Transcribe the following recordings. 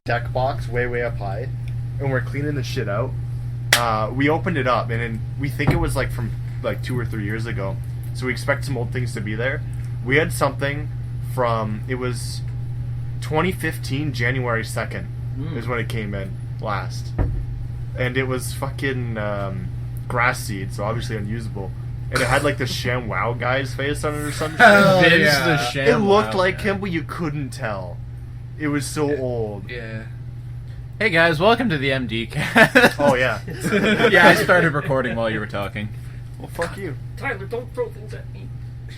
deck box way up high, and we're cleaning the shit out. We opened it up, and we think it was from 2 or 3 years ago, so we expect some old things to be there. We had something from, it was 2015 January 2nd is when it came in last, and it was fucking grass seed, so obviously unusable. And it had the ShamWow guy's face on it or something. It looked like him, but you couldn't tell. It was so old. Yeah. Hey guys, welcome to the MD cast. Oh yeah. Yeah, I started recording while you were talking. Well, fuck you. Tyler, don't throw things at me.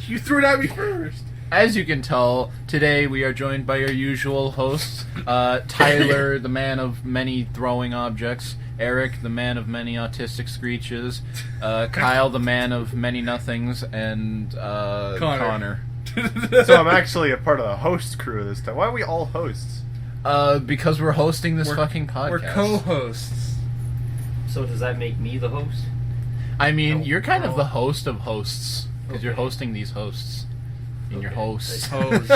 You threw it at me first. As you can tell, today we are joined by our usual hosts, Tyler, the man of many throwing objects, Eric, the man of many autistic screeches, Kyle, the man of many nothings, and Connor. So I'm actually a part of the host crew this time. Why are we all hosts? Because we're hosting this fucking podcast. We're co-hosts. So does that make me the host? I mean, you're kind of the host of hosts, because you're hosting these hosts. And your hosts. Host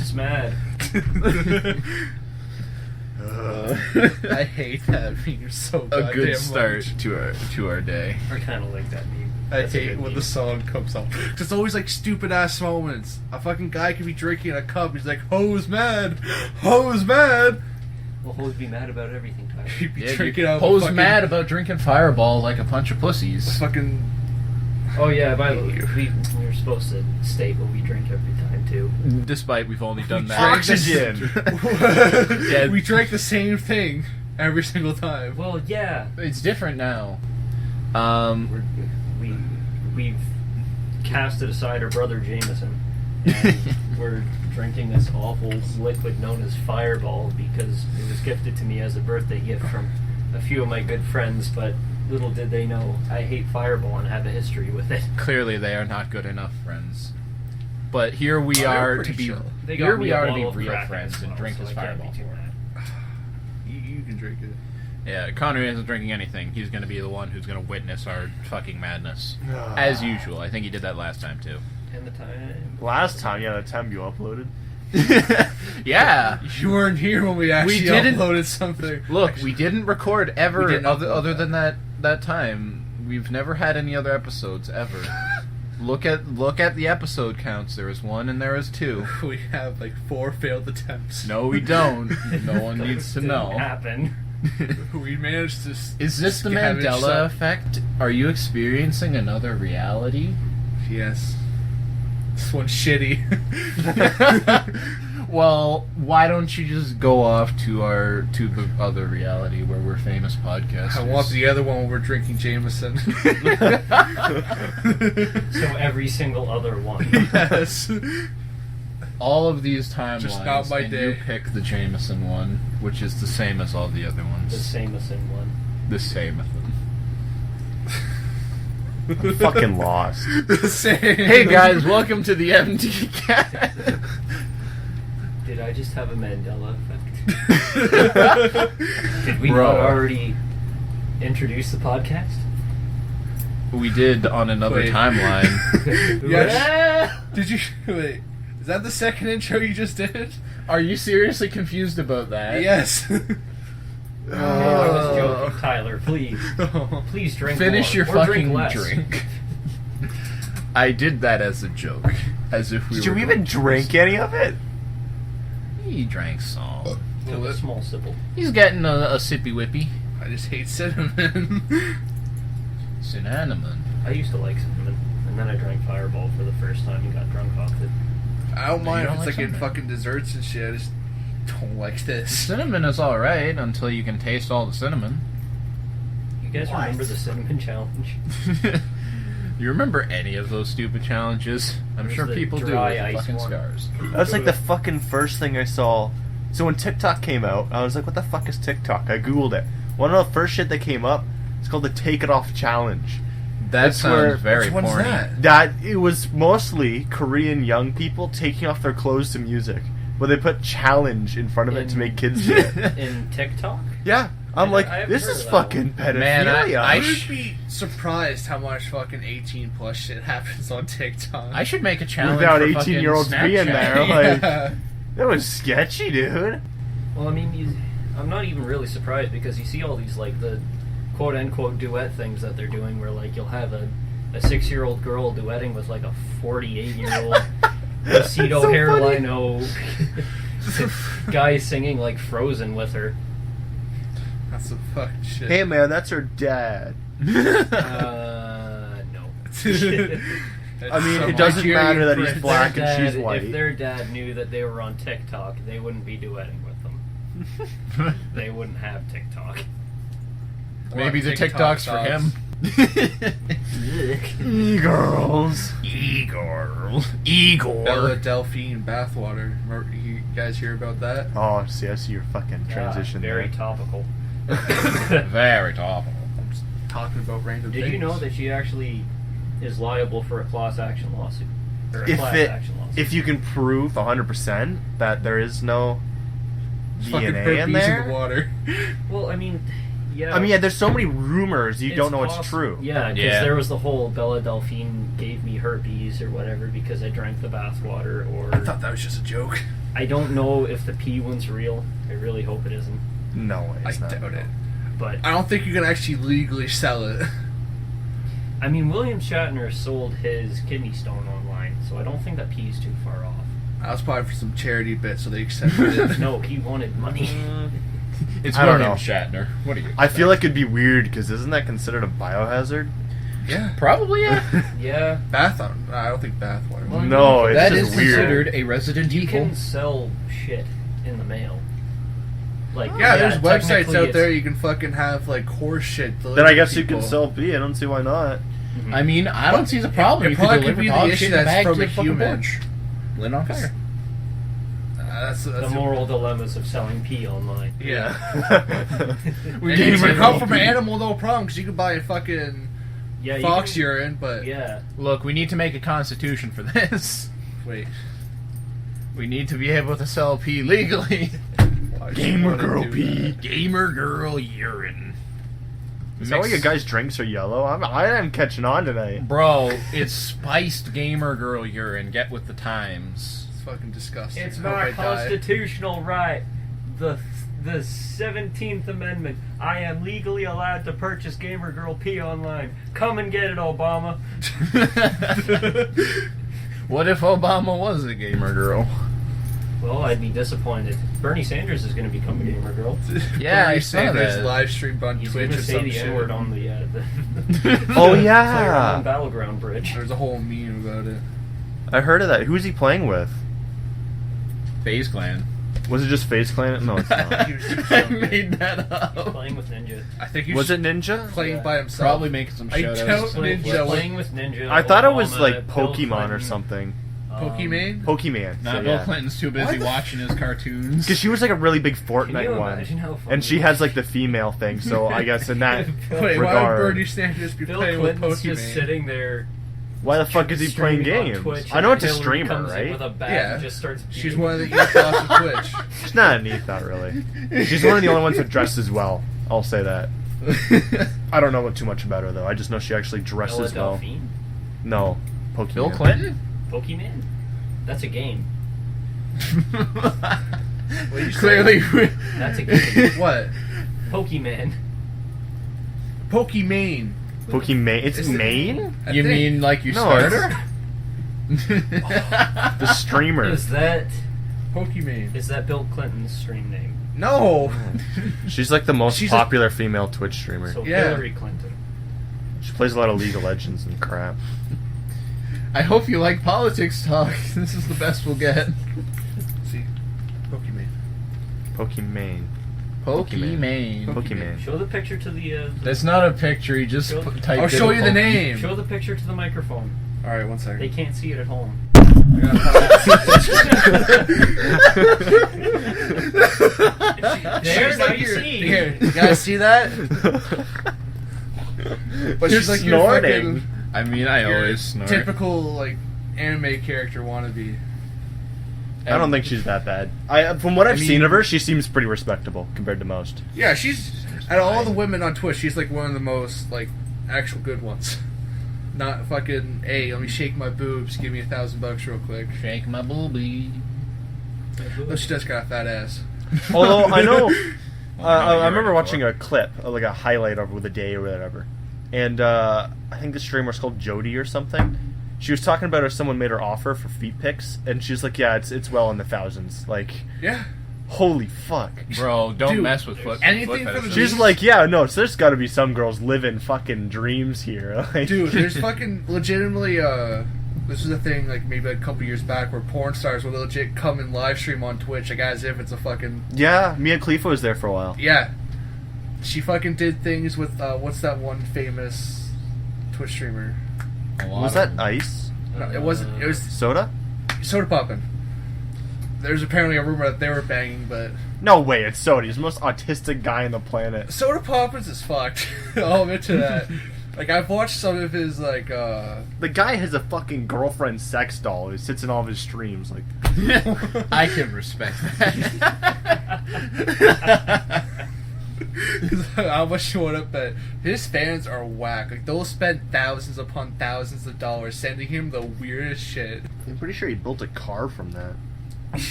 is mad. I hate that meme. You're so goddamn A good start much. to our day. I kind of like that meme. I That's a hate good when meme. the song comes up. It's always stupid ass moments. A fucking guy could be drinking in a cup. He's like, "Ho's mad, ho's mad." Well, hoes be mad about everything, Tyler. He'd be Yeah, drinking out. Ho's mad about drinking Fireball like a bunch of pussies. Fucking. Oh yeah, by the way, we were supposed to state what we drink every time too. Despite we've only done that. Oxygen. Yeah. We drank the same thing every single time. Well, yeah, It's different now. we've casted aside our brother Jameson, and we're drinking this awful liquid known as Fireball because it was gifted to me as a birthday gift from a few of my good friends, but little did they know I hate Fireball and have a history with it. Clearly, they are not good enough friends. But here we they're are pretty to be. chill. They Here got me we a are to be bottle of real Kraken friends as and well, drink so this I can't Fireball. be too mad. You can drink it. Yeah, Connor isn't drinking anything. He's going to be the one who's going to witness our fucking madness, as usual. I think he did that last time too. And the time. Last time, the time you uploaded. Yeah. You weren't here when we actually didn't- uploaded something. Look, we didn't record ever. We didn't upload other that. than that time. We've never had any other episodes ever. Look at the episode counts. There is 1 and there is 2. We have 4 failed attempts. No, we don't. No one needs to Didn't know. happen. We managed to. Is this the scavenge Mandela some- effect? Are you experiencing another reality? Yes. This one's shitty. Well, why don't you just go off to the other reality where we're famous podcasters? I want the other one where we're drinking Jameson. So every single other one. Yes. all of these timelines. Just not my and day. You pick the Jameson one, which is the same as all the other ones. The Samuelson one. The same as them. I'm fucking lost. Same. Hey guys, welcome to the MD cast. Did I just have a Mandela effect? Did we Bro. not already introduce the podcast? We did on another Wait. timeline. Yes. Did you wait? Is that the second intro you just did? Are you seriously confused about that? Yes. I was joking, Tyler. Please, please drink Finish more. your Or fucking drink less. drink. I did that as a joke, as if we Did were. you even drink any of it? He drank some. Took a small sipple. He's getting a sippy whippy. I just hate cinnamon. Cinnamon. I used to like cinnamon, and then I drank Fireball for the first time and got drunk off it. I don't mind you if don't it's like in cinnamon? fucking desserts and shit. I just don't like this. Cinnamon is alright until you can taste all the cinnamon. You guys What? remember the cinnamon challenge? You remember any of those stupid challenges? I'm There's sure the people do dry with the ice fucking one. scars. That was like the fucking first thing I saw. So when TikTok came out, I was like, what the fuck is TikTok? I googled it. One of the first shit that came up, it's called the Take It Off Challenge. That That's where- sounds very Which one's porny. that? That it was mostly Korean young people taking off their clothes to music, but they put challenge in front of it to make kids do it. In TikTok? Yeah, I'm like, I haven't this heard is of that fucking one. pedophilia. Man, I I should be surprised how much fucking 18 plus shit happens on TikTok. I should make a challenge Without for 18-year-olds fucking being Snapchat. there, like, Yeah. That was sketchy, dude. Well, I mean, I'm not even really surprised because you see all these like the quote unquote duet things that they're doing, where like you'll have a 6-year-old girl duetting with like a 48-year-old Aceto So hairline guy singing like Frozen with her. That's some fucking shit. Hey man, that's her dad. No. I mean, Some it doesn't Nigerian matter that he's prince. black Their and she's dad- white. If their dad knew that they were on TikTok, they wouldn't be duetting with them. They wouldn't have TikTok. Maybe the TikTok TikToks for him. E-girls. Igor. Bella Delphine bathwater. You guys hear about that? Oh, see, I see your fucking transition Very there. topical. Very topical. I'm just talking about random Did things. you know that she actually is liable for a class action lawsuit? Or a class action lawsuit. If you can prove 100% that there is no There's fucking DNA herpes in there. in the water. Well, I mean, yeah. I mean, yeah, there's so many rumors you it's don't know what's poss- true. Yeah, because Yeah. there was the whole Bella Delphine gave me herpes or whatever because I drank the bathwater, or I thought that was just a joke. I don't know if the pee one's real. I really hope it isn't. No way. I It's not doubt real. it. But I don't think you can actually legally sell it. I mean, William Shatner sold his kidney stone online, so I don't think that pee's too far off. That was probably for some charity bit, so they accepted it. No, he wanted money. It's I don't William know. Shatner. What do you? I feel like it'd be weird because isn't that considered a biohazard? Yeah. Probably, yeah. Yeah. I don't think bathwater. Well, No, it's That just is weird. considered a Resident You Evil. can sell shit in the mail. Like Yeah, there's websites technically out there it's- you can fucking have like horse shit delivered Then I to guess you people. can sell pee. I don't see why not. Mhm. I mean, I don't see the problem. it You probably could could deliver be the dog issue shit in a that's bag from to a the fucking human. porch. Lit on fire. That's the moral dilemmas of selling pee online. Yeah. We It did can say come no from pee. an animal, no problem, because you can buy a fucking Yeah, you fox can- urine, but Yeah. Look, we need to make a constitution for this. wait. We need to be able to sell pee legally. Why would Gamer you wanna girl do pee. that? Gamer girl urine. Is that why your guys' drinks are yellow? I am catching on tonight. Bro, it's spiced gamer girl urine. Get with the times. It's fucking disgusting. It's I hope my I die. constitutional right. The 17th Amendment. I am legally allowed to purchase Gamer Girl pee online. Come and get it, Obama. What if Obama was a gamer girl? Well, I'd be disappointed. Bernie Sanders is going to become a Gamer Girl. Yeah, Bernie I saw Sanders that. live streamed on He's Twitch going to or say some the shit. N-word on the Oh, Player yeah. on Battleground Bridge. There's a whole meme about it. I heard of that. Who's he playing with? FaZe Clan. Was it just FaZe Clan? No, it's not. I made that He's up. playing with Ninja. I think he Was it Ninja? playing Yeah. by himself. Probably making some I shoutouts. doubt Playing, Ninja was- playing with Ninja. I thought it was Obama, like Bill Pokemon or Clinton, something. Pokemon? Pokemon. Nah, so, Bill yeah. Clinton's too busy Why the watching his cartoons. Because she was like a really big Can Fortnite you one. imagine how funny? And she has like the female thing, so I guess in that Wait, why would regard. Bernie Sanders be Bill playing with Clinton's Pokemon? just sitting there. Why the fuck is he playing streaming on games? Twitch, I know and it's a Hillary streamer, comes in right? With a bat Yeah. and just starts She's beating one of the ethos of Twitch. She's not an ethos, really. She's one of the only ones that dresses well. I'll say that. I don't know too much about her though. I just know she actually dresses Bella well. Delphine? No, Pokemon. Bill Clinton? Pokemon? That's a game. What you Clearly. That's a game. What? Pokemon. Pokemon. Pokemon. It's Is it- Maine? I You think. mean like your No, starter? The streamer. Is that Pokemon. Bill Clinton's stream name? No. She's like the most She's a- popular female Twitch streamer. So Yeah. Hillary Clinton. She plays a lot of League of Legends and crap. I hope you like politics talk. This is the best we'll get. See, Pokemon. Pokemon. Pokemon. Pokemon. Show the picture to the. That's not a picture. He just Show- typed I'll in show you the Poke- name. Show the picture to the microphone. All right, 1 second. They can't see it at home. There's how you see. Here, you guys see that? But You're she's like your snorting. fucking I mean, I your always snort. typical like anime character wannabe. I don't think she's that bad. From what I've mean- seen of her, she seems pretty respectable compared to most. Yeah, she's out of all the women on Twitch, she's like one of the most like actual good ones. Not fucking, hey, let me shake my boobs, give me $1,000 real quick. Shake my booby. No, she does got a fat ass. Although I know, Well, I remember you're watching a clip, like a highlight of the day or whatever, and I think the streamer was called Jody or something. She was talking about how someone made her offer for feet pics, and she's like, "Yeah, it's well in the thousands." Like, Yeah. holy fuck. Bro, don't Dude, mess with foot. anything foot for the fetishes. She's like, "Yeah, no, so there's got to be some girls living fucking dreams here." Like, Dude, there's fucking legitimately, this was a thing, like, maybe like a couple years back where porn stars would legit come and live stream on Twitch, like, as if it's a fucking... yeah, Mia Khalifa was there for a while. Yeah. She fucking did things with, what's that one famous Twitch streamer? A lot Was of that them. Ice? No, it wasn't, it was Soda? Soda Poppin'. There's apparently a rumor that they were banging, but... No way, it's Soda. He's the most autistic guy on the planet. Soda Poppins is fucked. I'll admit to that. Like, I've watched some of his, like, The guy has a fucking girlfriend sex doll who sits in all of his streams. Like, I can respect that. how much you want to bet? His fans are whack. Like, they'll spend thousands upon thousands of dollars sending him the weirdest shit. I'm pretty sure he built a car from that.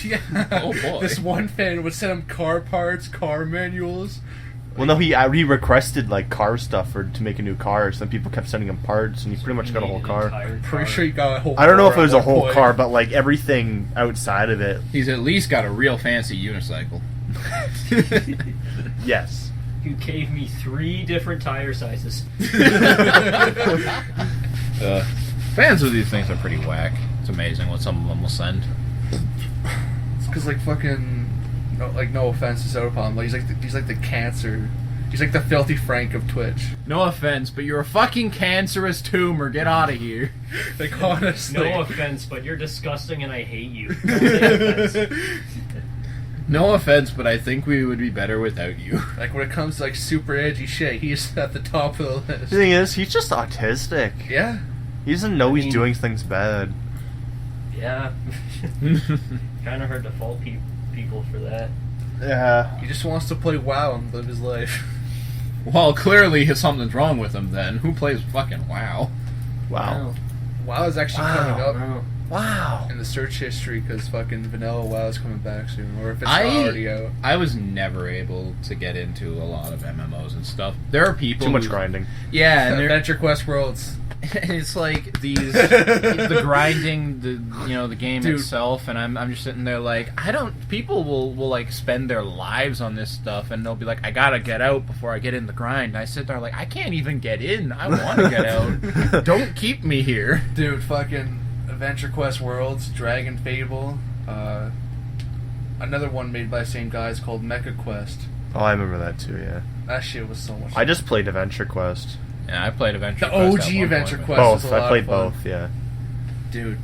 Yeah. Oh, boy. This one fan would send him car parts, car manuals. Well, no, he requested like car stuff to make a new car. Some people kept sending him parts, and he pretty much got a whole car. Pretty sure he got a whole I don't know if it car was at a one whole point. car, but like everything outside of it, He's at least got a real fancy unicycle. yes. You gave me 3 different tire sizes. Fans of these things are pretty whack. It's amazing what some of them will send. It's because, like, fucking... No offense to Soda Pop, like, he's like the cancer... He's like the filthy Frank of Twitch. No offense, but you're a fucking cancerous tumor. Get out of here. Like, honestly. No offense, but you're disgusting and I hate you. Don't take offense. No offense, but I think we would be better without you. Like, when it comes to, like, super edgy shit, he's at the top of the The list. thing is, he's just autistic. Yeah. He doesn't know he's mean- doing things bad. Yeah. Kind of hard to fault people for that. Yeah. He just wants to play WoW and live his life. Well, clearly something's wrong with him then. Who plays fucking WoW? Wow. WoW is actually Wow. coming up Wow. Wow. in the search history because fucking vanilla WoW is coming back soon, or if it's I- not already out. I was never able to get into a lot of MMOs and stuff. There are people Too much who- grinding. Yeah, and Adventure Quest Worlds. it's like the grinding, the game Dude. itself, and I'm just sitting there like, people will like spend their lives on this stuff, and they'll be like, I gotta get out before I get in the grind. And I sit there like, I can't even get in. I want to get out. Don't keep me here. Dude, fucking Adventure Quest Worlds, Dragon Fable, another one made by the same guys called Mecha Quest. Oh, I remember that too, yeah. That shit was so much I just played Adventure Quest. Yeah, I played Adventure The Quest. OG at one Adventure point, Quest. but- was Both. a lot I played of fun. both, yeah. Dude,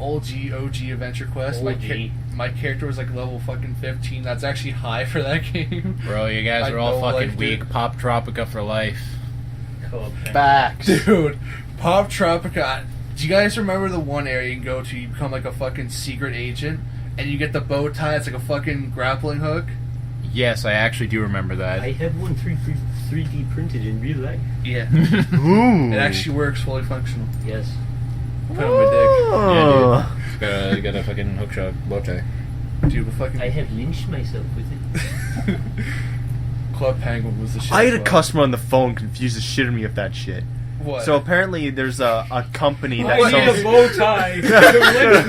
OG Adventure Quest. OG. My character was like level fucking 15. That's actually high for that game. Bro, you guys I are all know, fucking like, weak. dude. Pop Tropica for life. Facts. Dude, Pop Tropica. Do you guys remember the one area you can go to? You become like a fucking secret agent, and you get the bow tie. It's like a fucking grappling hook. Yes, I actually do remember that. I have one 3D printed in real life. Yeah, Ooh. it actually works, fully functional. Yes. Put it on my dick. Oh. Got a fucking hookshot bow tie. Dude, but fucking I have lynched myself with it. Club Penguin was the shit. I had as a well. customer on the phone confuse the shit out of me with that shit. What? So apparently there's a company that I need a sells... bow tie to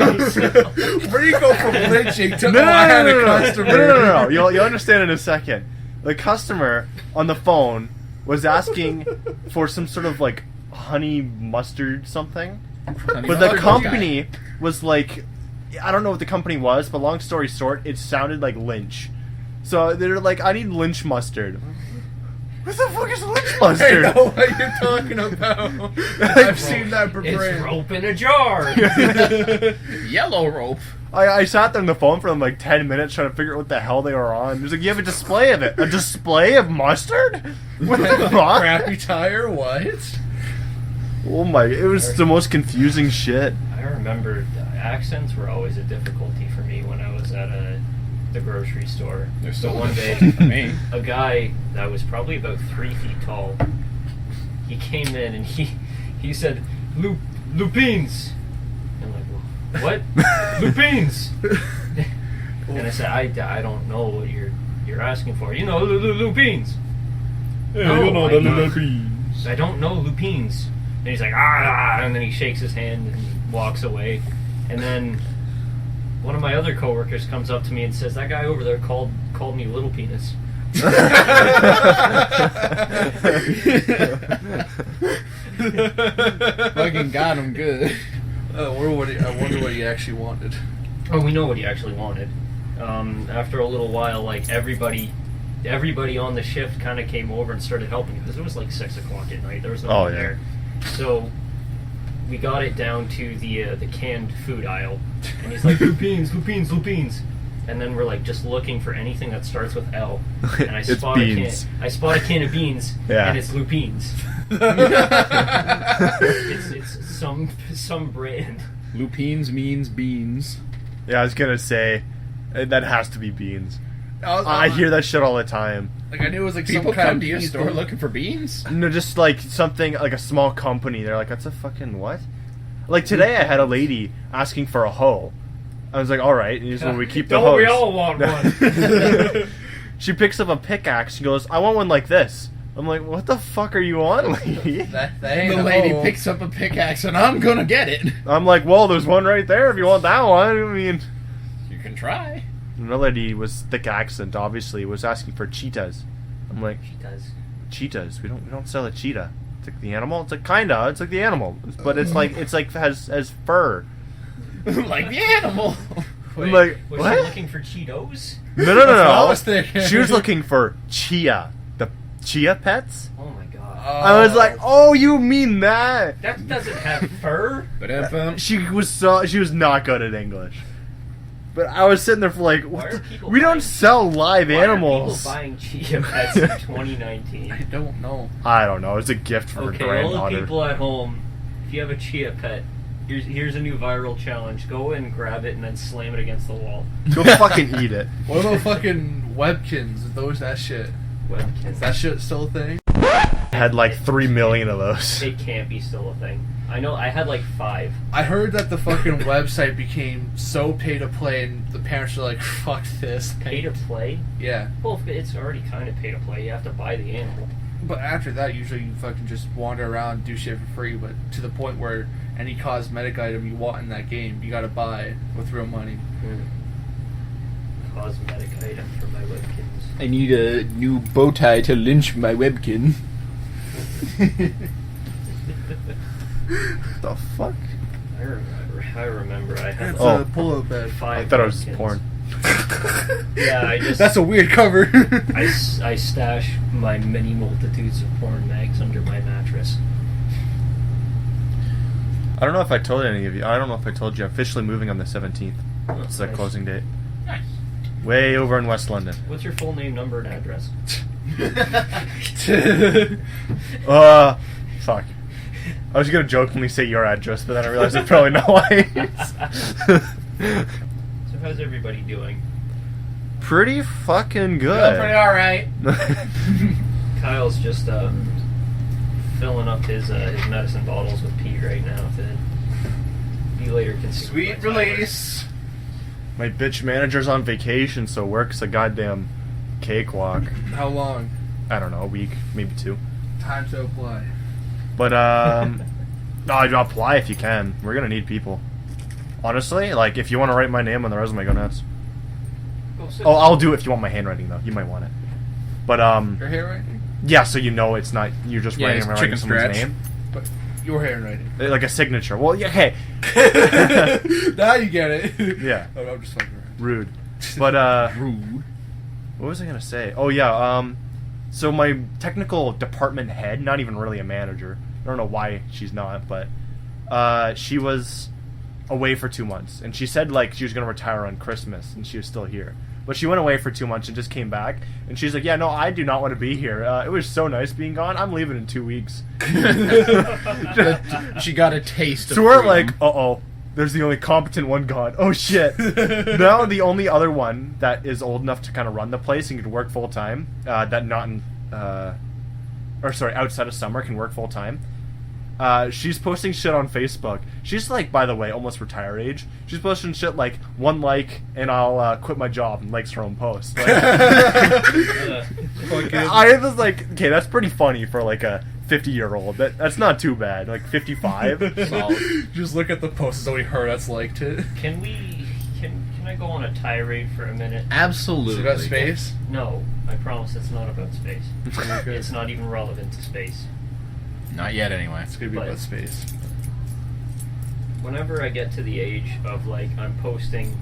lynch myself. Where do you go from lynching to No, oh, I had a no. customer? No. You'll understand in a second. The customer on the phone was asking for some sort of like honey mustard something, but the company was like, I don't know what the company was, but long story short, it sounded like lynch. So they're like, I need lynch mustard. What the fuck is lynch I mustard? know what you're talking about. I've seen that for It's brand. rope in a jar. Yellow rope. I sat there on the phone for like 10 minutes trying to figure out what the hell they were on. It was like, you have a display of it. A display of mustard? What the fuck? Crappy tire? What? Oh my, it was the most confusing shit. I remember the accents were always a difficulty for me when I was at the grocery store. They're So still one day, for me. a guy that was probably about 3 feet tall, he came in and he said, Lupines. I'm like, what? Lupines. And I said, I don't know what you're asking for. You know, lupines. Yeah, No, you know I the don't. little beans. I don't know lupines. And he's like, ah, and then he shakes his hand and walks away. And then one of my other coworkers comes up to me and says, that guy over there called me little penis. Fucking got him good. I wonder what he actually wanted. Oh, we know what he actually wanted. After a little while, like everybody on the shift kind of came over and started helping because it was like 6 o'clock at night. There was no one yeah. there, so we got it down to the canned food aisle, and he's like, lupines, and then we're like just looking for anything that starts with L, and I It's spot beans. a can of beans, Yeah. and it's lupines. it's some brand. Lupines means beans. Yeah, I was gonna say that has to be beans. I I hear that shit all the time. Like I knew it was like People some kind come of to your beans store store. looking for beans? No, just like something like a small company. They're like, that's a fucking what? Like today, I had a lady asking for a hoe. I was like, all right, and this is where we keep the Don't hoes. we all want one? She picks up a pickaxe. She goes, I want one like this. I'm like, what the fuck are you on, lady? That ain't The a lady hoe. picks up a pickaxe and I'm gonna get it. I'm like, well, there's one right there if you want that one. I mean, You can try. another lady was thick accent. Obviously, was asking for cheetahs. I'm like, She does. cheetahs? We don't sell a cheetah. It's like the animal. It's like kinda. It's like the animal, but it's like has fur. Like the animal. I'm like, Was what? she looking for Cheetos? No. That's what I was thinking. She was looking for chia, the chia pets. Oh my god. I was like, oh, you mean that? That doesn't have fur. But She was not good at English. But I was sitting there for like, Why what are the- people we don't buying- sell live Why animals. are people buying chia pets in 2019? I don't know. I don't know. It's a gift for Okay, her all the granddaughter. people at home, if you have a chia pet, here's a new viral challenge. Go and grab it and then slam it against the wall. Go fucking eat it. What about fucking webkins? That shit. Webkins. Is that shit still a thing? I had like 3 million of those. It can't be still a thing. I know. I had like 5. I heard that the fucking website became so pay to play, and the parents were like, "Fuck this." Pay to play? Yeah, Well, it's already kind of pay to play. You have to buy the animal. but after that, usually you fucking just wander around, do shit for free. But to the point where any cosmetic item you want in that game, you gotta buy with real money. Cosmetic item for my webkins. I need a new bow tie to lynch my webkin. The fuck? I remember. I had It's Oh. a pull-up bed. 5. I thought it was webkins. porn. Yeah, I just. That's a weird cover. I stash my many multitudes of porn mags under my mattress. I don't know if I told any of you. I don't know if I told you. I'm officially moving on the 17th. It's the Nice. closing date. Nice. Way over in West London. What's your full name, number, and address? Fuck. I was gonna jokingly say your address, but then I realized it's probably not wise. So how's everybody doing? Pretty fucking Pretty good. alright. Kyle's just filling up his medicine bottles with pee right now to be later consumed. Sweet by Tyler. release. My bitch manager's on vacation, so work's a goddamn cakewalk. How long? I don't know, a week, maybe 2. Time to apply. But I'd apply if you can. We're gonna need people. Honestly, like if you want to write my name on the resume, go nuts. Oh, I'll do it if you want my handwriting though. You might want it. But Your handwriting? yeah, so you know it's not you're just Yeah, writing, it's writing chicken someone's scratch. name. But your handwriting. Like a signature. Well, yeah, hey. Now you get it. Yeah. Oh, I'm just fucking around. Rude. But Rude. what was I gonna say? Oh yeah, so my technical department head, not even really a manager. I don't know why she's not, but she was away for 2 months, and she said like she was gonna retire on Christmas, and she was still here. But she went away for 2 months and just came back, and she's like, "Yeah, no, I do not want to be here. It was so nice being gone. I'm leaving in 2 weeks." She got a taste of So we're freedom. like, "Uh-oh, there's the only competent one gone. Oh shit!" Now the only other one that is old enough to kind of run the place and could work full time, that not in, outside of summer can work full time, She's posting shit on Facebook. She's like, by the way, almost retire age. She's posting shit like 1 like and I'll quit my job, and likes her own post. Like, I was like, okay, that's pretty funny for like a 50-year-old. That's not too bad. Like 55. Solid. Just look at the post. It's only her that's liked it. Can I go on a tirade for a minute? Absolutely. Is it about space? No, I promise it's not about space. Okay. It's not even relevant to space. Not yet, anyway. It's gonna be But- about space. Whenever I get to the age of like I'm posting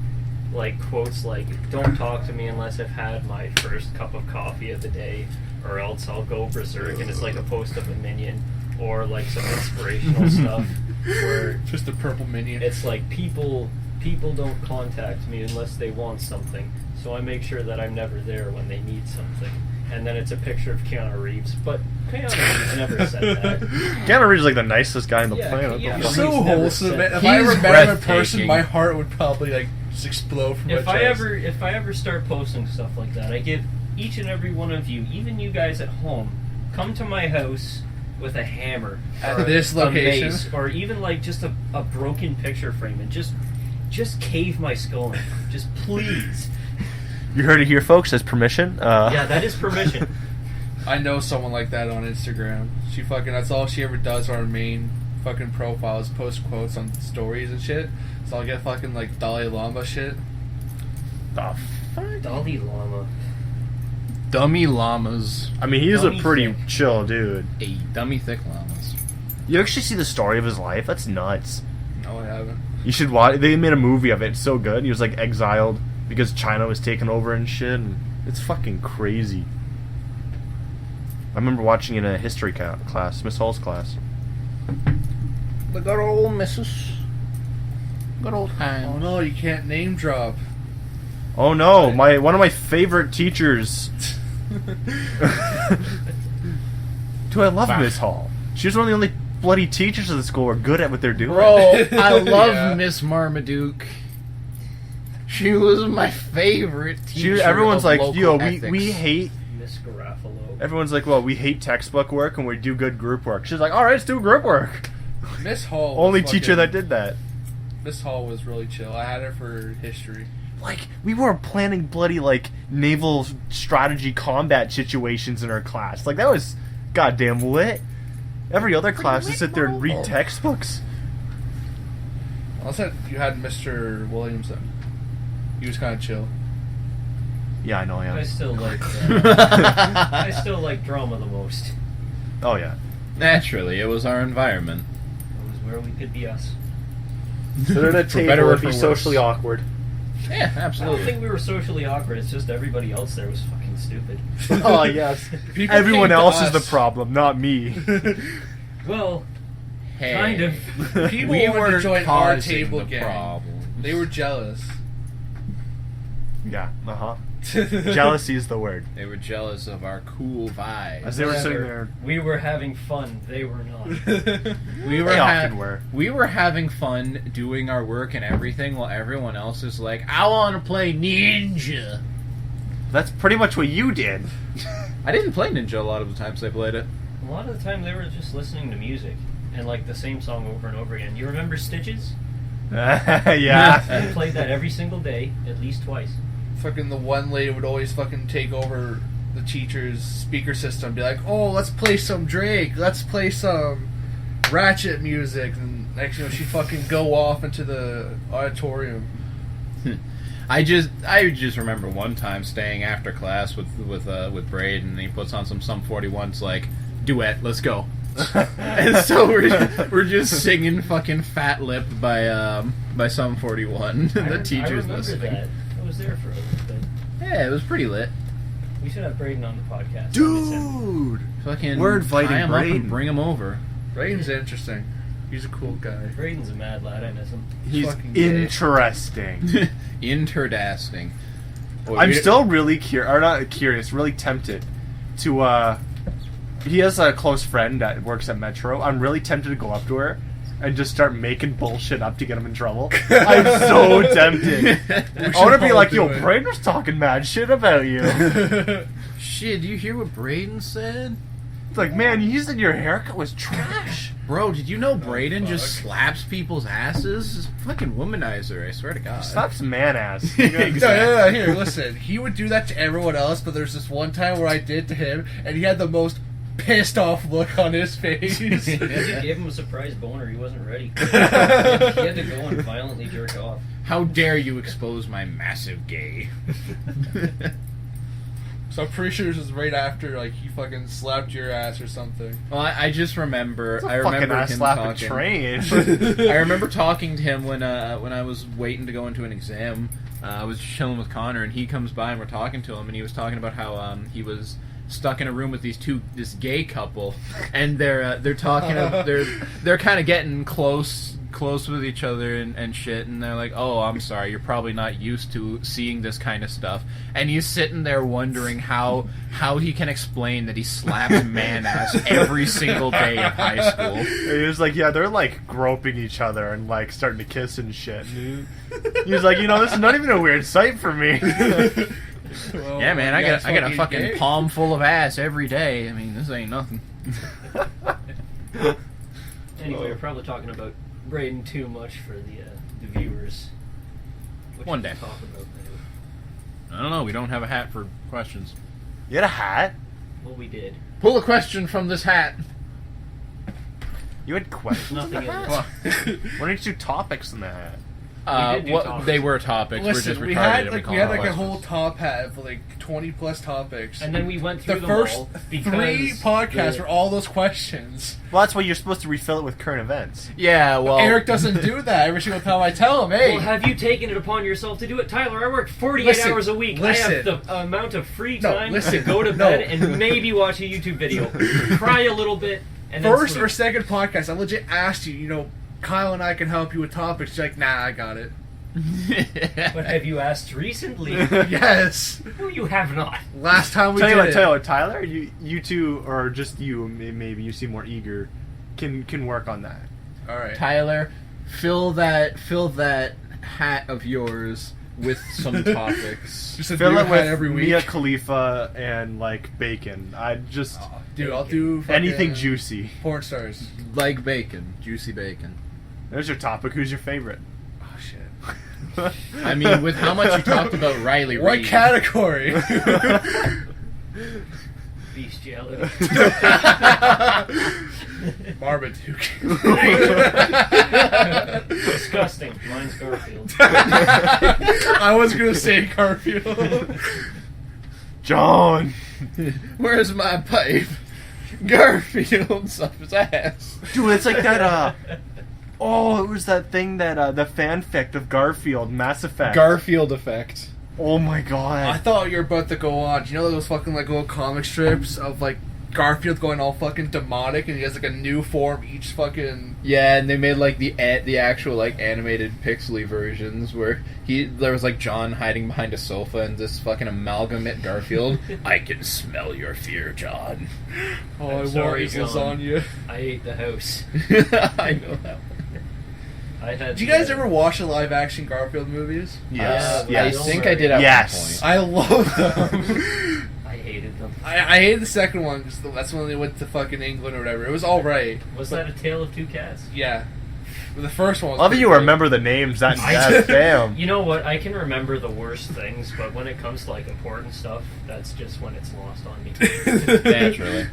like quotes like "Don't talk to me unless I've had my first cup of coffee of the day," or else I'll go berserk, and it's like a post of a minion, or like some inspirational stuff where Just a purple minion. it's like people don't contact me unless they want something, so I make sure that I'm never there when they need something. And then it's a picture of Keanu Reeves, but Keanu Reeves never said that. Keanu Reeves is like the nicest guy on the Yeah, planet. yeah. What the So fuck? He's never wholesome. said- If I ever He's met him in person, breathtaking. my heart would probably like just explode from If my I chest. ever start posting stuff like that, I give each and every one of you, even you guys at home, come to my house with a hammer At or this a location? mace, or even like just a broken picture frame, and just cave my skull in. Just please. You heard it here, folks. That's permission. Yeah, that is permission. I know someone like that on Instagram. She fucking, that's all she ever does on her main fucking profile is post quotes on stories and shit. So I'll get fucking like Dalai Lama shit. The fuck? Dalai Lama. Dummy llamas. I mean, he's a Dummy pretty thick. chill dude. Hey, dummy thick llamas. You actually see the story of his life? That's nuts. No, I haven't. You should watch. They made a movie of it. It's so good. He was like exiled because China was taken over and shit. And it's fucking crazy. I remember watching it in a history class, Miss Hall's class. The good old missus. Good old times. Oh no, you can't name drop. Oh no, one of my favorite teachers. Dude, I love Bah. Miss Hall. She was one of the only bloody teachers of the school who are good at what they're doing. Bro, I love Yeah. Miss Marmaduke. She was my favorite teacher. Everyone's of like, local yo, ethics. we hate. Miss Garofalo. Everyone's like, well, we hate textbook work and we do good group work. She's like, all right, let's do group work. Miss Hall. was Only teacher fucking- that did that. Miss Hall was really chill. I had her for history. Like, we were planning bloody, like, naval strategy combat situations in our class. Like, that was goddamn lit. Every other class would sit there and read textbooks. Unless you had Mr. Williamson. He was kind of chill. Yeah, I know, I yeah. still like I still like drama the most. Oh, yeah. Naturally, it was our environment. It was where we could be us. Sit at a For better table or and be for socially worse. awkward. Yeah, I don't absolutely. think we were socially awkward. It's just everybody else there was fucking stupid. Oh, yes. People Everyone came to else is the us. problem, not me. Well, Hey. kind of. People We wanted to weren't join our causing table the gang. problems. They were jealous. Yeah, uh-huh. Jealousy is the word. They were jealous of our cool vibes. As they were Yeah. sitting there. We were having fun. They were not. We They often were. We were having fun doing our work and everything, while everyone else is like, "I want to play Ninja." That's pretty much what you did. I didn't play Ninja a lot of the times I played it. A lot of the time, they were just listening to music and like the same song over and over again. You remember Stitches? Yeah. We played that every single day, at least twice. Fucking the one lady would always fucking take over the teacher's speaker system. Be like, oh, let's play some Drake. Let's play some Ratchet music. And next, you know, she'd fucking go off into the auditorium. I just remember one time staying after class with Braden, and he puts on some Sum 41's like duet. Let's go. And so we're just singing fucking Fat Lip by Sum 41. The I teacher's remember listening. that. I was there for a little bit. Yeah, it was pretty lit. We should have Braden on the podcast. Dude! Fucking We're inviting tie him up Braden. and bring him over. Braden's interesting. He's a cool guy. Braden's a mad lad. I miss him. He's fucking gay. interesting. Interdasting. Boy, I'm we- still really really tempted to, he has a close friend that works at Metro. I'm really tempted to go up to her and just start making bullshit up to get him in trouble. I'm so tempted. I want to be all like, do yo, it. Braden was talking mad shit about you. Shit, do you hear what Braden said? It's like, man, you said your haircut was trash. Bro, did you know Braden just fuck. slaps people's asses? It's a fucking womanizer, I swear to God. Slaps man ass. No, here, listen. He would do that to everyone else, but there's this one time where I did to him, and he had the most pissed off look on his face. You gave him a surprise boner. He wasn't ready. He had to go and violently jerk off. How dare you expose my massive gay? So I'm pretty sure this was right after, like, he fucking slapped your ass or something. Well, I just remember. It's a I fucking remember ass him slapping talking. train. I remember talking to him when I was waiting to go into an exam. I was chilling with Connor, and he comes by, and we're talking to him, and he was talking about how he was stuck in a room with this gay couple, and they're talking. They're kind of getting close with each other and shit, and they're like, "Oh, I'm sorry, you're probably not used to seeing this kind of stuff." And he's sitting there wondering how he can explain that he slapped man ass every single day in high school. He was like, yeah, they're like groping each other and like starting to kiss and shit. And he was like, this is not even a weird sight for me. Well, Yeah, man, I you got guys a fucking gay? palm full of ass every day. I mean, this ain't nothing. Anyway, we're probably talking about Braden too much for the viewers. What One should we day. talk about now? I don't know. We don't have a hat for questions. You had a hat? Well, we did. Pull a question from this hat. You had questions in the Nothing in hat? this. Why didn't you do topics in the hat? did do topics. They were topics. Listen, we're just we retarded had and like call we had them like a questions. whole top hat of like 20 plus topics. And then we went through the them first all because 3 podcasts the- were all those questions. Well, that's why you're supposed to refill it with current events. Yeah, well, Eric doesn't do that every single time I tell him, hey. Well, have you taken it upon yourself to do it, Tyler? I work 48 Listen, hours a week. I listen. have the amount of free No, time listen, to go to no. bed and maybe watch a YouTube video, cry a little bit, and then First sleep. or second podcast, I legit asked you, Kyle and I can help you with topics. You're like, nah, I got it. But have you asked recently? Yes. No, you have not. Last time we Tell you did what, it. Tyler, you two, or just you, maybe you seem more eager, can work on that. All right. Tyler, fill that hat of yours with some topics. Just a Fill new it hat with every week. Mia Khalifa and like bacon. I just Dude, I'll do fucking anything juicy. porn stars. Like bacon, juicy bacon. There's your topic. Who's your favorite? Oh shit. I mean, with how much you talked about Riley What Reid. category? Bestiality. Marmaduke. Disgusting. Mine's Garfield. I was gonna say Garfield. John. Where's my pipe? Garfield's up his ass. Dude, it's like that. Oh, it was that thing that the fanfic of Garfield, Mass Effect. Garfield effect. Oh my god. I thought you were about to go on. Do you know those fucking like little comic strips of like Garfield going all fucking demonic and he has like a new form each fucking. Yeah, and they made like the actual like animated pixely versions where there was like John hiding behind a sofa and this fucking amalgamate Garfield. I can smell your fear, John. Oh, I'm I sorry, want his John. lasagna. I ate the house. I know that one. I had. Did you guys ever watch the live action Garfield movies? Yes. Yes. I think I did at Yes. one point. I love them. I hated them. I hated the second one because that's when they went to fucking England or whatever. It was alright. Was that a tale of two cats? Yeah. But the first one was Love that pretty you good. remember the names that I- damn. You know what? I can remember the worst things, but when it comes to like important stuff, that's just when it's lost on me. Naturally.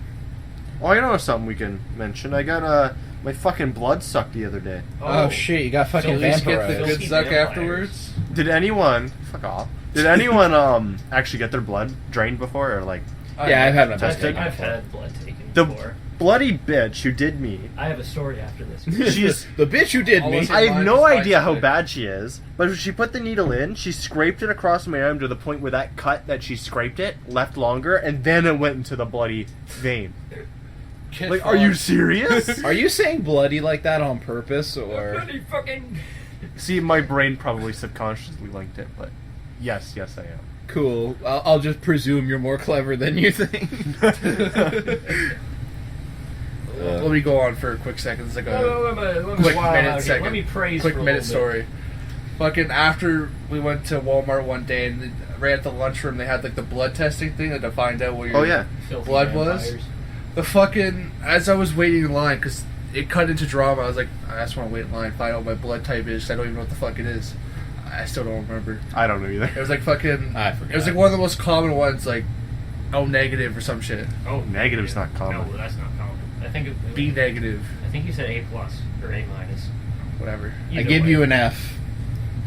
Oh, you know something we can mention? I got my fucking blood sucked the other day. Oh, shit, you got So fucking at least get the vampirized. good Filthy suck vampires. afterwards. Did anyone fuck off? Did anyone actually get their blood drained before or like Yeah, I've had my I've, blood taken I've before. had blood taken the before. bloody bitch who did me? I have a story after this. She's The bitch who did me. Almost- I have Mine no was idea how bicycle. bad she is, but when she put the needle in, she scraped it across my arm to the point where that cut that she scraped it left longer, and then it went into the bloody vein. Kid Like, are you Fox. serious? Are you saying bloody like that on purpose, or? Bloody fucking. See, my brain probably subconsciously linked it, but yes, I am. Cool. I'll just presume you're more clever than you think. Let me go on for a quick second. It's like a Let me quick wild minute out here. second. Let me praise quick for a minute little bit. story. Fucking after we went to Walmart one day and right at the lunchroom they had like the blood testing thing to find out where your Oh yeah. Filthy blood was. vampires. the fucking, as I was waiting in line, because it cut into drama, I was like, I just want to wait in line, find out what my blood type is, 'cause I don't even know what the fuck it is. I still don't remember. I don't know either. It was like fucking, I forgot. it was like one of the most common ones, like, O negative or some shit. Oh, Negative's not common. No, that's not common. I think B negative, I think you said A plus or A minus. whatever. I Either give way. you an F.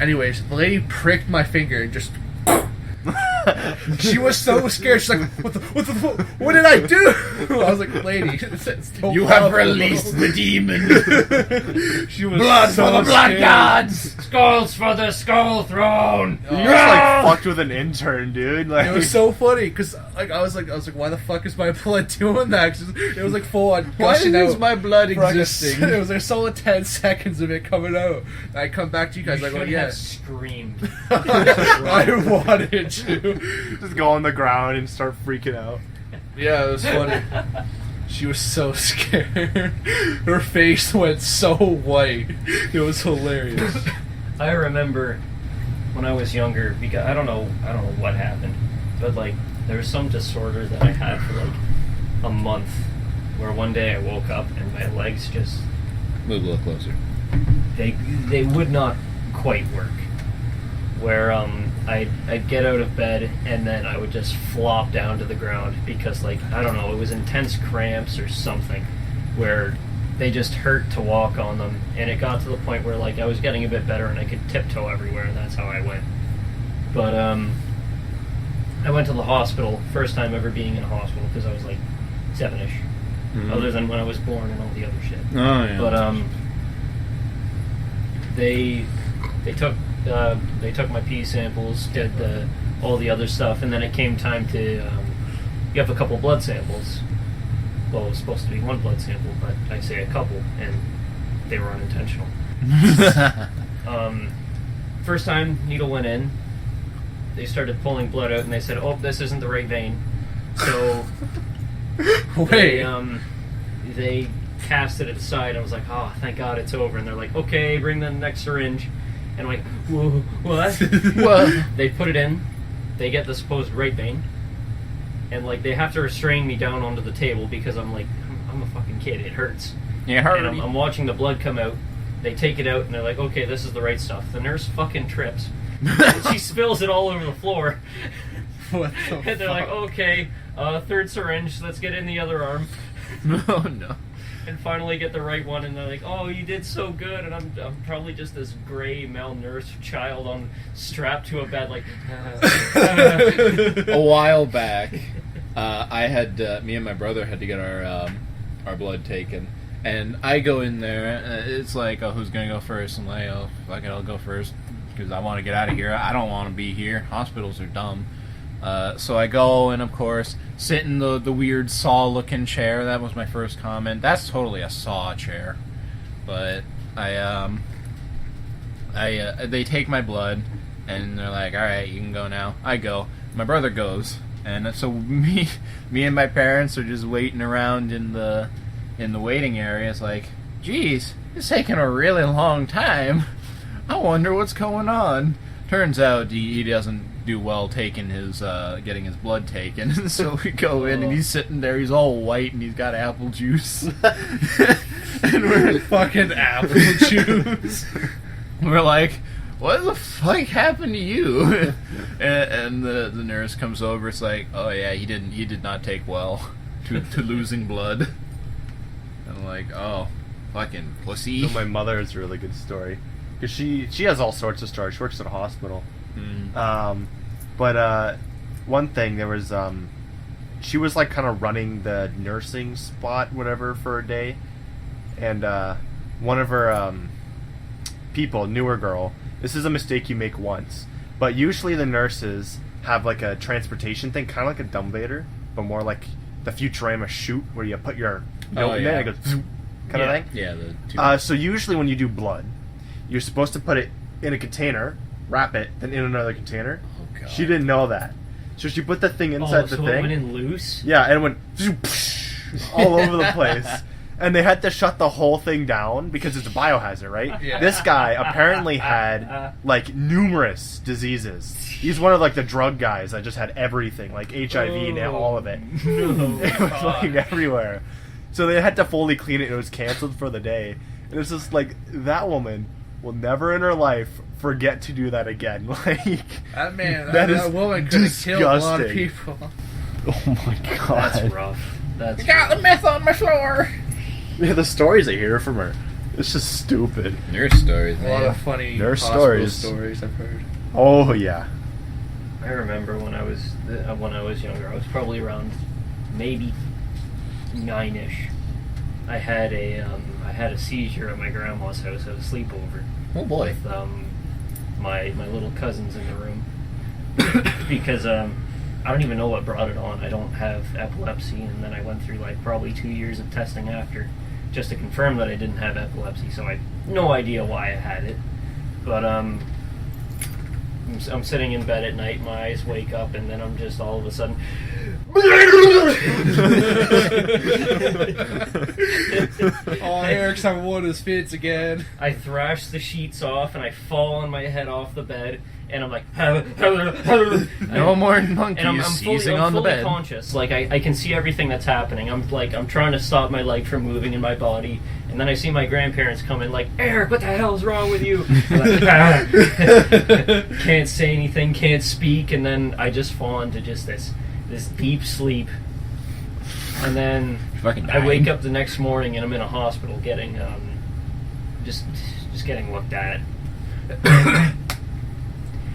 Anyways, the lady pricked my finger and just... She was so scared. She's like, what did I do? I was like, lady, it's no You have problem." released the demon. She was Blood so for the blood scared. gods. Skulls for the skull throne. You just like fucked with an intern, dude. Like It was so funny because I was like, why the fuck is my blood doing that? 'Cause it was like full on Why gushing is out. my blood for like existing? it was like solid 10 seconds of it coming out. And I come back to you guys You like, oh should yeah, have screamed. I wanted to. just go on the ground and start freaking out. Yeah, it was funny. She was so scared. Her face went so white. It was hilarious. I remember when I was younger, because I don't know what happened, but like there was some disorder that I had for like a month, where one day I woke up and my legs just Move a little closer. they would not quite work. Where I'd get out of bed and then I would just flop down to the ground because like I don't know, it was intense cramps or something, where they just hurt to walk on them, and it got to the point where like I was getting a bit better and I could tiptoe everywhere, and that's how I went. But I went to the hospital, first time ever being in a hospital, because I was like 7-ish, other than when I was born and all the other shit. Oh yeah. But they took my pee samples, did all the other stuff, and then it came time to you have a couple blood samples. Well, it was supposed to be one blood sample, but I say a couple, and they were unintentional. First time needle went in, they started pulling blood out, and they said, "Oh, this isn't the right vein." So Wait. they cast it aside. I was like, "Oh, thank God it's over." And they're like, "Okay, bring the next syringe." And I'm like, "Whoa, what?" Well, They put it in. They get the supposed right vein, and like they have to restrain me down onto the table because I'm like, I'm a fucking kid. It hurts. you And heard I'm watching the blood come out. They take it out and they're like, "Okay, this is the right stuff." The nurse fucking trips. She spills it all over the floor. What the And they're like, fuck? "Okay, third syringe. Let's get in the other arm." Oh no. And finally get the right one, and they're like, "Oh, you did so good." And I'm probably just this gray malnourished child on strapped to a bed, like. A while back, I had me and my brother had to get our blood taken, and I go in there. It's like, oh, who's gonna go first? I'm like, oh, fuck it, I'll go first because I want to get out of here. I don't want to be here. Hospitals are dumb. So I go, and of course, sit in the weird saw-looking chair. That was my first comment. That's totally a saw chair. But they take my blood, and they're like, all right, you can go now. I go. My brother goes, and so me and my parents are just waiting around in the waiting area. It's like, geez, it's taking a really long time. I wonder what's going on. Turns out he doesn't do well taking his getting his blood taken. So we go in and he's sitting there, he's all white and he's got apple juice. And we're Fucking apple juice. we're like, what the fuck happened to you? And the nurse comes over. It's like, oh yeah, he did not take well to losing blood. And I'm like, oh, fucking pussy. So my mother has a really good story because she has all sorts of stories. She works at a hospital. But one thing, there was she was like kind of running the nursing spot, whatever, for a day, and one of her people, newer girl. This is a mistake you make once, but usually the nurses have like a transportation thing, kind of like a dumbwaiter, but more like the Futurama chute where you put your note in there and it goes kind of thing. Yeah, the two. So usually when you do blood, you're supposed to put it in a container, wrap it, then in another container. Oh, God. She didn't know that, so she put the thing inside the so thing. it went in loose. Yeah, and it went all over the place. and they had to shut the whole thing down because it's a biohazard, right? Yeah. This guy apparently had like numerous diseases. He's one of like the drug guys that just had everything, like HIV and all of it. No, It was like everywhere. So they had to fully clean it. It was canceled for the day. And it's just like, that woman will never in her life forget to do that again. Like, that man, that that is woman could have killed a lot of disgusting. people. oh my god. That's rough. That's Got the meth on my floor. Yeah, the stories I hear from her, it's just stupid. Nurse stories, A lot man. of funny Nurse hospital stories. I've heard. Oh yeah. I remember when I was younger. I was probably around maybe 9-ish. I had a seizure at my grandma's house at a sleepover. Oh boy. With my little cousins in the room because I don't even know what brought it on. I don't have epilepsy, and then I went through like probably 2 years of testing after just to confirm that I didn't have epilepsy. So I have no idea why I had it, but I'm sitting in bed at night, my eyes wake up, and then I'm just all of a sudden. Oh, Eric's having one of his fits again. I thrash the sheets off, and I fall on my head off the bed, and I'm like, No more monkeys and I'm seizing fully on the bed. conscious. Like I can see everything that's happening. I'm trying to stop my leg from moving in my body, and then I see my grandparents come in like, Eric, what the hell's wrong with you? I'm like, can't say anything, can't speak, and then I just fall into just this deep sleep, and then Fucking I wake dying. up the next morning and I'm in a hospital getting just getting looked at.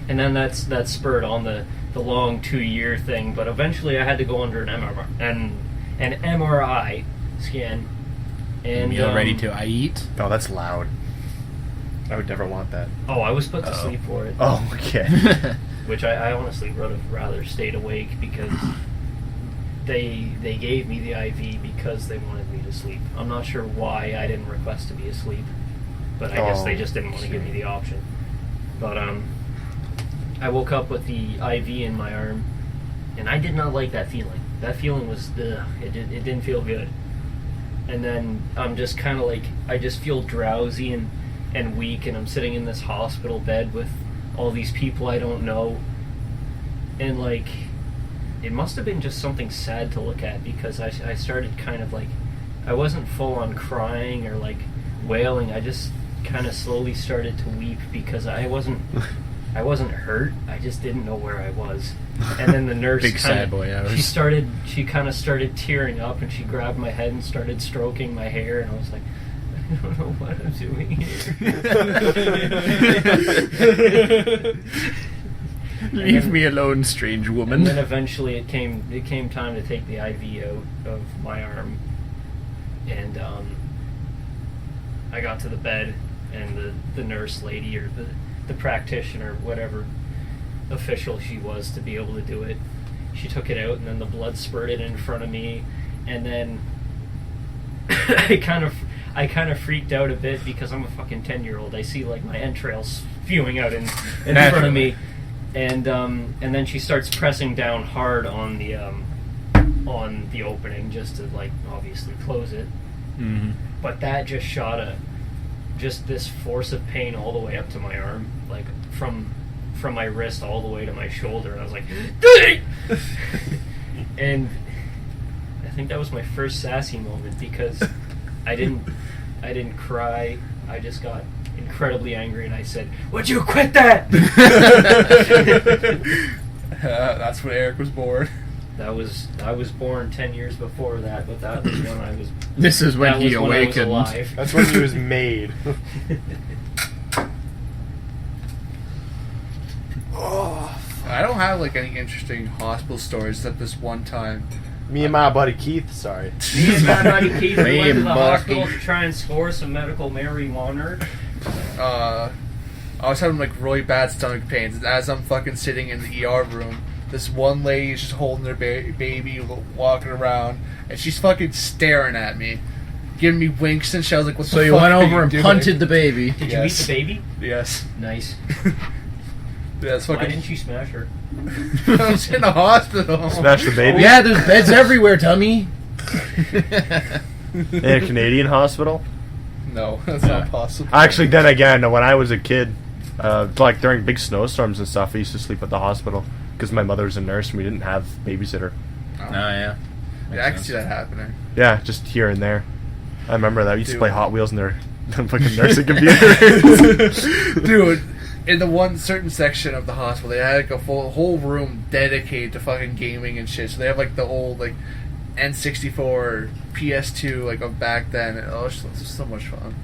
And then that's spurred on the long 2-year thing, but eventually I had to go under an MRI scan. And You ready to I eat? Oh, that's loud. I would never want that. Oh, I was put to sleep for it. Oh, okay. Which I honestly would have rather stayed awake because they gave me the IV because they wanted me to sleep. I'm not sure why I didn't request to be asleep, but I guess they just didn't want to give me the option. But I woke up with the IV in my arm, and I did not like that feeling. That feeling was it didn't feel good. And then I'm just kind of like, I just feel drowsy and weak, and I'm sitting in this hospital bed with all these people I don't know, and like, it must have been just something sad to look at, because I started kind of like, I wasn't full on crying or like wailing, I just kind of slowly started to weep because I wasn't hurt, I just didn't know where I was. And then the nurse Big sad boy hours. she kind of started tearing up, and she grabbed my head and started stroking my hair, and I was like, I don't know what I'm doing here. Leave me alone, strange woman. And then eventually it came time to take the IV out of my arm, and I got to the bed, and the nurse lady or the practitioner, whatever official she was to be able to do it, she took it out, and then the blood spurted in front of me, and then I kind of freaked out a bit because I'm a fucking 10-year-old. I see like my entrails spewing out in front of me, and then she starts pressing down hard on the opening just to like obviously close it. Mm-hmm. But that just shot just this force of pain all the way up to my arm, like from my wrist all the way to my shoulder, and I was like, and I think that was my first sassy moment because I didn't cry. I just got incredibly angry, and I said, "Would you quit that?" That's when Eric was born. I was born 10 years before that, but that was when I was. This is when that he was when I was awakened. alive. That's when he was made. I don't have like any interesting hospital stories except this one time. Me and my buddy Keith, sorry. Me and my buddy Keith went to the Bucky. hospital to try and score some medical marijuana. I was having like really bad stomach pains, and as I'm fucking sitting in the ER room, this one lady is just holding their baby, walking around, and she's fucking staring at me, giving me winks and shit. I was like, "What the So you fuck went are over and doing?" punted the baby. Did you Yes. meet the baby? Yes. Nice. Yeah, it's Why fucking. didn't you smash her? I was in the hospital. Smash the baby? Yeah, there's beds everywhere, Tummy. in a Canadian hospital. No, that's not possible. Actually, then again, when I was a kid, like during big snowstorms and stuff, I used to sleep at the hospital because my mother was a nurse and we didn't have babysitter. Oh yeah. Yeah, I can see that happening. Yeah, just here and there. I remember that. We used to Dude. play Hot Wheels in their fucking nursing computers. Dude, in the one certain section of the hospital, they had like a whole room dedicated to fucking gaming and shit. So they have like the old like N64, PS2 like of back then. And, it's just so much fun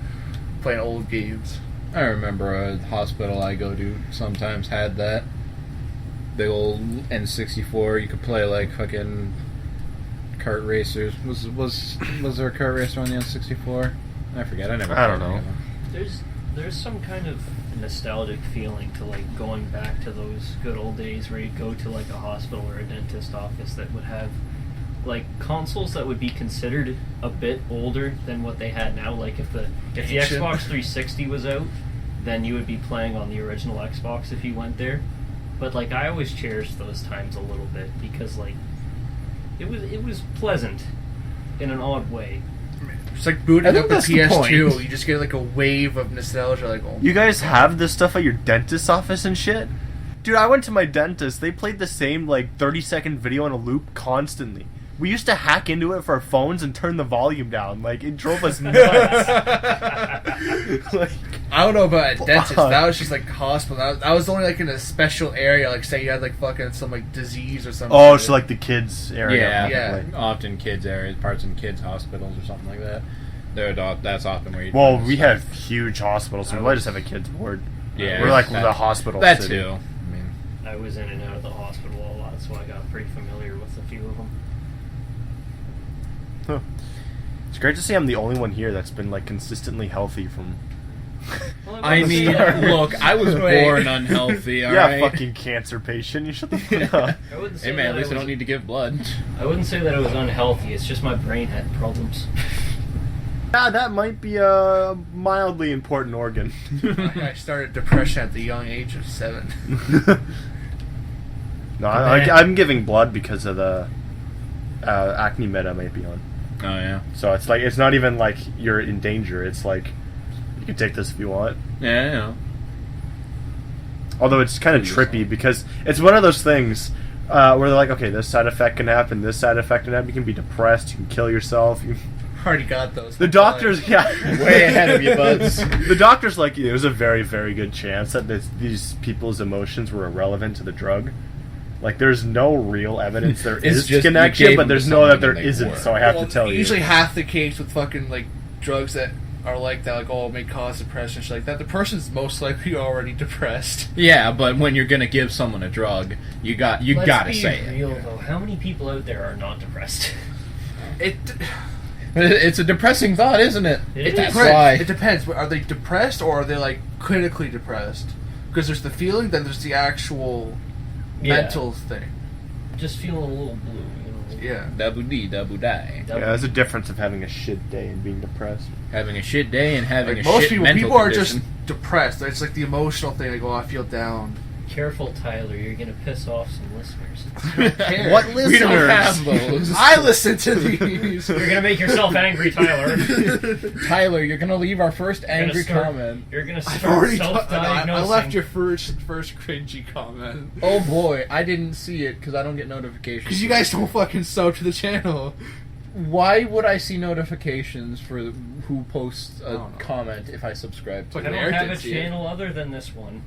playing old games. I remember a hospital I go to sometimes had that big old N64. You could play like fucking kart racers. Was there a kart racer on the N64? I forget. I don't know. There's some kind of nostalgic feeling to like going back to those good old days where you go to like a hospital or a dentist office that would have like consoles that would be considered a bit older than what they had now. Like if the Xbox 360 was out, then you would be playing on the original Xbox if you went there. But like I always cherished those times a little bit because like it was pleasant in an odd way. It's like booting up the that's the PS2. point. You just get like a wave of nostalgia. Like, oh, You guys have this stuff at your dentist's office and shit? Dude, I went to my dentist. They played the same, like, 30-second video on a loop constantly. We used to hack into it for our phones and turn the volume down. Like, it drove us nuts. Like, I don't know about a dentist. Fuck. That was just like hospital. That was only like in a special area. Like, say you had like fucking some like disease or something. oh, so like the kids area. Yeah, Yeah. like, often kids areas, parts in kids hospitals or something like that. That's often where you. Well, we have huge hospitals, so we might just have a kids ward. Yeah, We're like that- the hospital That city. too. I mean, I was in and out of the hospital a lot, so I got pretty familiar with a few of them. Huh. It's great to see I'm the only one here that's been like consistently healthy from. Well, I mean, look, I was Wait. born unhealthy. All Yeah, right. fucking cancer patient. You shut the fuck up. I wouldn't say Hey man, that at least I was- don't need to give blood. I wouldn't say that I was unhealthy. It's just my brain had problems. Yeah, that might be a mildly important organ. I started depression at the young age of 7. No, I'm giving blood because of the acne med I might be on. Oh yeah. So it's like it's not even like you're in danger. It's like you can take this if you want. Yeah, you know. Although it's kind of trippy because it's one of those things where they're like, okay, this side effect can happen, this side effect can happen. You can be depressed, you can kill yourself. Already got those. The doctors, yeah, Way ahead of you, buds. The doctor's like, it was a very, very good chance that these people's emotions were irrelevant to the drug. Like, there's no real evidence there It's is just you connection, gave but them there's to no that someone there and they isn't. were. So I have to tell you. Usually half the case with fucking like drugs that are like that, like it may cause depression, shit like that. The person's most likely already depressed. Yeah, but when you're gonna give someone a drug, you gotta Let's say be it. real, though. How many people out there are not depressed? It's a depressing thought, isn't it? It That's is. why. It depends. Are they depressed or are they like clinically depressed? Because there's the feeling, then there's the actual Yeah. mental thing. Just feeling a little blue, you know. Yeah. Double D, double die. Yeah, there's a difference of having a shit day and being depressed. Having a shit day and having Like a most shit people, mental are condition. just depressed. It's like the emotional thing. Like, oh, I feel down. Careful, Tyler. You're gonna piss off some listeners. care. What listeners? We don't have those. I listen to these. You're gonna make yourself angry, Tyler. Tyler, you're gonna leave our first You're gonna angry start- comment. You're gonna I've start already self-diagnosing. I left your first cringy comment. Oh boy, I didn't see it because I don't get notifications. Because you guys don't fucking sub to the channel. Why would I see notifications for who posts a don't know. comment if I subscribe to Like I it? don't Eric have a didn't see it. channel other than this one.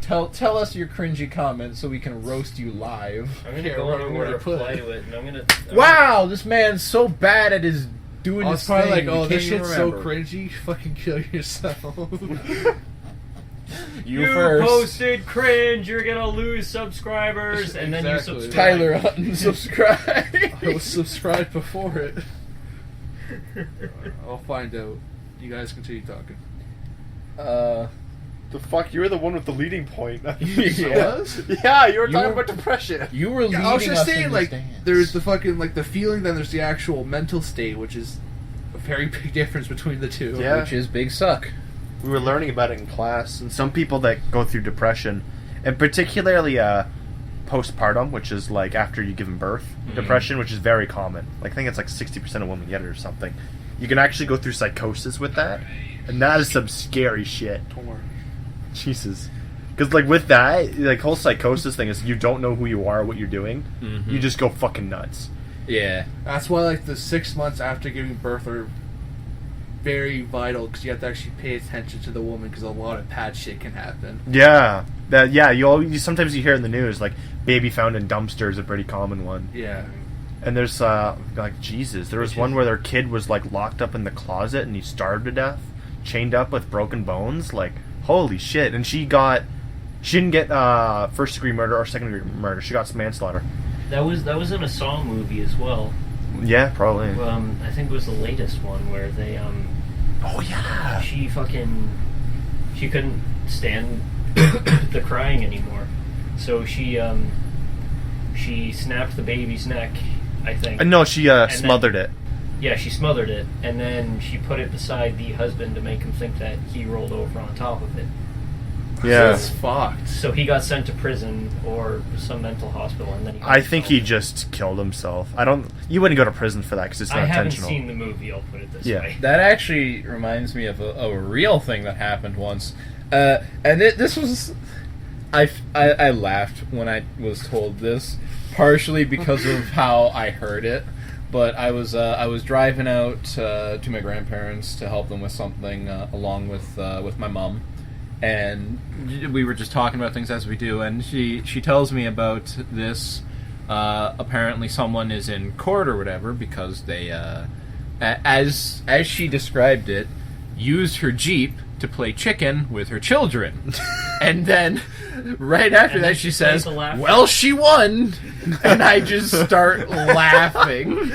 Tell us your cringy comment so we can roast you live. I'm gonna Yeah, go and I'm where gonna to put reply it. to it, and I'm gonna. Wow, this man's so bad at his doing Oh, this it's probably thing. like, oh, he this can't shit's even so remember. cringy. Fucking kill yourself. You first. posted cringe. You're gonna lose subscribers, and then you Exactly. subscribe. Tyler unsubscribe. I was subscribed before it. I'll find out. You guys continue talking. The fuck? You were the one with the leading point. Yeah. Yeah, you were You talking were- about depression. You were leading I was just us saying, in like, this dance. there's the fucking, like, the feeling, then there's the actual mental state, which is a very big difference between the two. Yeah. which is big suck. We were learning about it in class, and some people that go through depression, and particularly postpartum, which is like after you give birth, depression, which is very common. Like I think it's like 60% of women get it or something. You can actually go through psychosis with that, and that is some scary shit. Jesus. Because, like, with that, like, whole psychosis thing is you don't know who you are, what you're doing. Mm-hmm. You just go fucking nuts. Yeah. That's why, like, the 6 months after giving birth are very vital, because you have to actually pay attention to the woman, because a lot of bad shit can happen. Yeah. You sometimes you hear in the news, like, baby found in dumpster is a pretty common one. Yeah. And there's, like, Jesus. There was one where their kid was, like, locked up in the closet, and he starved to death, chained up with broken bones. Like, holy shit. And she didn't get first-degree murder or second-degree murder. She got manslaughter. That was in a Saw movie as well. Yeah, probably. I think it was the latest one where they Oh yeah. She couldn't stand the crying anymore, so she snapped the baby's neck. I think. No, she smothered it. Yeah, she smothered it, and then she put it beside the husband to make him think that he rolled over on top of it. Yeah, that's fucked. So he got sent to prison or some mental hospital, and then I think he just killed himself. You wouldn't go to prison for that because it's not intentional. I haven't seen the movie. I'll put it this way. That actually reminds me of a real thing that happened once, and this was. I laughed when I was told this, partially because of how I heard it. But I was driving out to my grandparents to help them with something along with my mom. And we were just talking about things as we do, and she tells me about this. Apparently, someone is in court or whatever because they, as she described it, used her Jeep to play chicken with her children. And then, right after that, she says, "Well, she won," and I just start laughing.